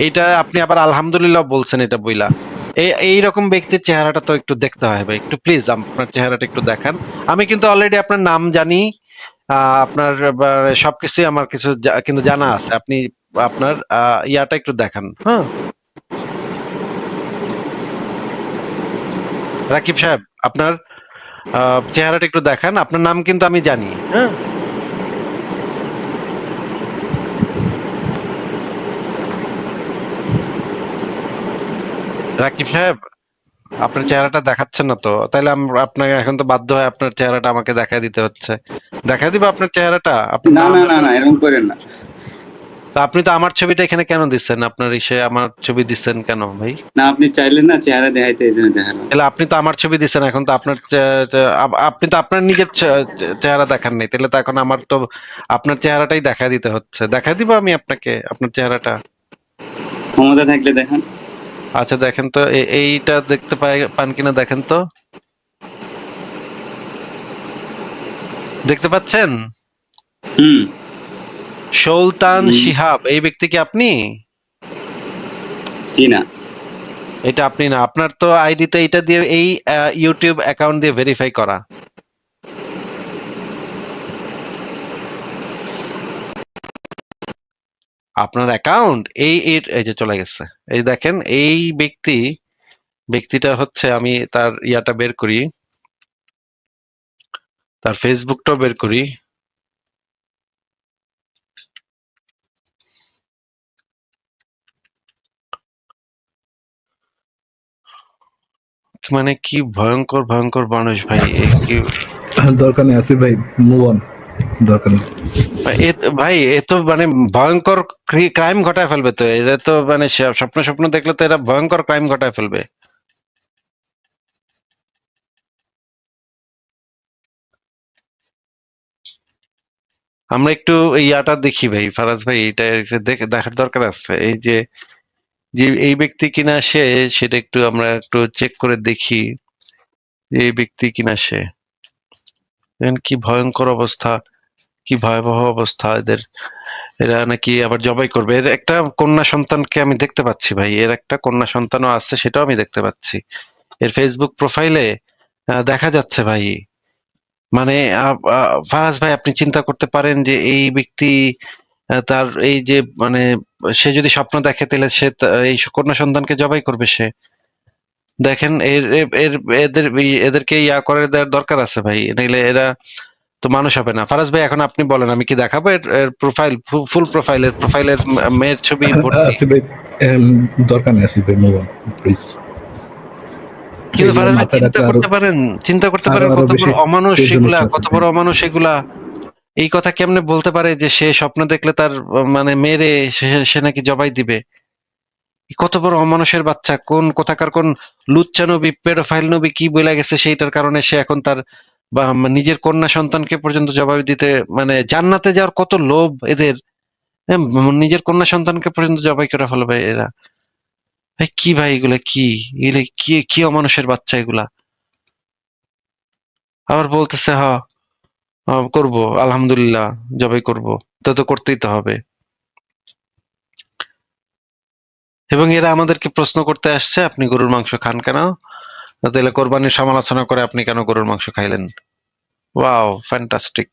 এটা আপনি আবার আলহামদুলিল্লাহ বলছেন এটা বইলা। এইরকম ব্যক্তির চেহারাটা তো একটু দেখতে হয় ভাই। একটু প্লিজ আপনার চেহারাটা একটু দেখান। আমি কিন্তু অলরেডি আপনার নাম জানি, আপনার সবকিছুই আমার কিন্তু জানা আছে। আপনি আপনার ইয়াটা একটু দেখান। হ্যাঁ রাকিব সাহেব, আপনার চেহারাটা একটু দেখান। আপনার নাম কিন্তু আমি জানি। হ্যাঁ, রাকিব সাহেব, আপনার চেহারাটা দেখাচ্ছেন না তো, তাইলে আপনাকে এখন তো বাধ্য হয় আপনার চেহারাটা আমাকে দেখাই দিতে হচ্ছে। দেখাই দিব আপনার চেহারাটা? আপনার না নাম না না না, এরকম করেন না। তা আপনি তো আমার ছবিটা এখানে কেন দিচ্ছেন? আপনার আমার ছবি দিচ্ছেন কেন ভাই? না, আপনি চাইলেন না চেহারা দেখাইতে, এই জন্য দেখালাম। তাহলে আপনি তো আমার ছবি দিচ্ছেন, এখন তো আপনি তো আপনার নিজের চেহারা দেখান নাই, তাহলে তো এখন আমার তো আপনার চেহারাটাই দেখা দিতে হচ্ছে। দেখা দিব আমি আপনাকে আপনার চেহারাটা? ক্ষমতা থাকলে দেখান। আচ্ছা দেখেন তো, এইটা দেখতে পান কিনা দেখেন তো। দেখতে পাচ্ছেন? হুম। সুলতান শিহাব, এই ব্যক্তি কি আপনি? জি না। এটা আপনি না, আপনার তো আইডি তো এটা দিয়ে এই ইউটিউব অ্যাকাউন্ট দিয়ে ভেরিফাই করা। আপনার অ্যাকাউন্ট এই যে চলে গেছে। এই দেখেন এই ব্যক্তিটা হচ্ছে, আমি তার ইয়াটা বের করি, তার ফেসবুকটাও বের করি। মানে কি ভয়ঙ্কর ভয়ঙ্কর মানুষ ভাই, এ কি দরকার নেই আসিফ ভাই, মুভ অন, দরকার নেই। ভাই এ তো মানে ভয়ঙ্কর ক্রাইম ঘটায় ফেলবে তো, এরা তো মানে স্বপ্ন স্বপ্ন দেখলে তো এরা ভয়ঙ্কর ক্রাইম ঘটায় ফেলবে। আমরা একটু ইয়াটা দেখি ভাই, ফারাজ ভাই, এটা একটু দেখার দরকার আছে। এই যে যে এই ব্যক্তি কিনা সে, সেটা একটু আমরা একটু চেক করে দেখি যে এই ব্যক্তি কিনা সে। দেখেন কি ভয়ঙ্কর অবস্থা, কি ভয়াবহ অবস্থা এদের। এরা নাকি আবার জবাই করবে। এর একটা কন্যা সন্তানকে আমি দেখতে পাচ্ছি ভাই, এর একটা কন্যা সন্তানও আছে, সেটাও আমি দেখতে পাচ্ছি এর ফেসবুক প্রোফাইলে দেখা যাচ্ছে ভাই। মানে ফারাজ ভাই, আপনি চিন্তা করতে পারেন যে এই ব্যক্তি তার এই যে মানে সে যদি স্বপ্ন দেখে তাহলে সে এই কন্যা সন্তানকে জবাই করবে সে। দেখেন এর এর এদেরকে ইয়া করে দেওয়ার দরকার আছে ভাই, নাইলে এরা তো মানুষ হবে না। ফারাজ ভাই, এখন আপনি বলেন আমি কি দেখাবো এর প্রোফাইল, ফুল প্রোফাইলের মেয়ের ছবি ভর্তি। আসিফ ভাই, দরকার নেই আসিফ ভাই, মুভ অন প্লিজ। কিন্তু এগুলো ফারাজ ভাই, মাথায় রাখলে আরো চিন্তা করতে আরো পারেন আরো কত বেশি বড় অমানুষ টেনশন এগুলা, হচ্ছে কত আসিফ ভাই। বড় অমানুষ এগুলা। এই কথা কেমনে বলতে পারে যে সে স্বপ্ন দেখলে তার মানে মেরে সে নাকি জবাই দিবে। কত বড় অমানুষের বাচ্চা, কোন কোথাকার কোন লুচ্চা নবী, পেডোফাইল নবী কি বলে গেছে, সেইটার কারণে সে এখন তার বা নিজের কন্যা সন্তানকে পর্যন্ত জবাই দিতে, মানে জান্নাতে যাওয়ার কত লোভ এদের। নিজের কন্যা সন্তানকে পর্যন্ত জবাই করে ফেলবে এরা। ভাই কি ভাই, এগুলা কি, এগুলা কি কি অমানুষের বাচ্চা এগুলা। আবার বলতেছে করব, আলহামদুলিল্লাহ জবাই করব, তো করতেই তো হবে। এবং এরা আমাদেরকে প্রশ্ন করতে আসছে, আপনি গরুর মাংস খান কেন? তাহলে কোরবানির সমালোচনা করে আপনি কেন গরুর মাংস খাইলেন? Wow, fantastic.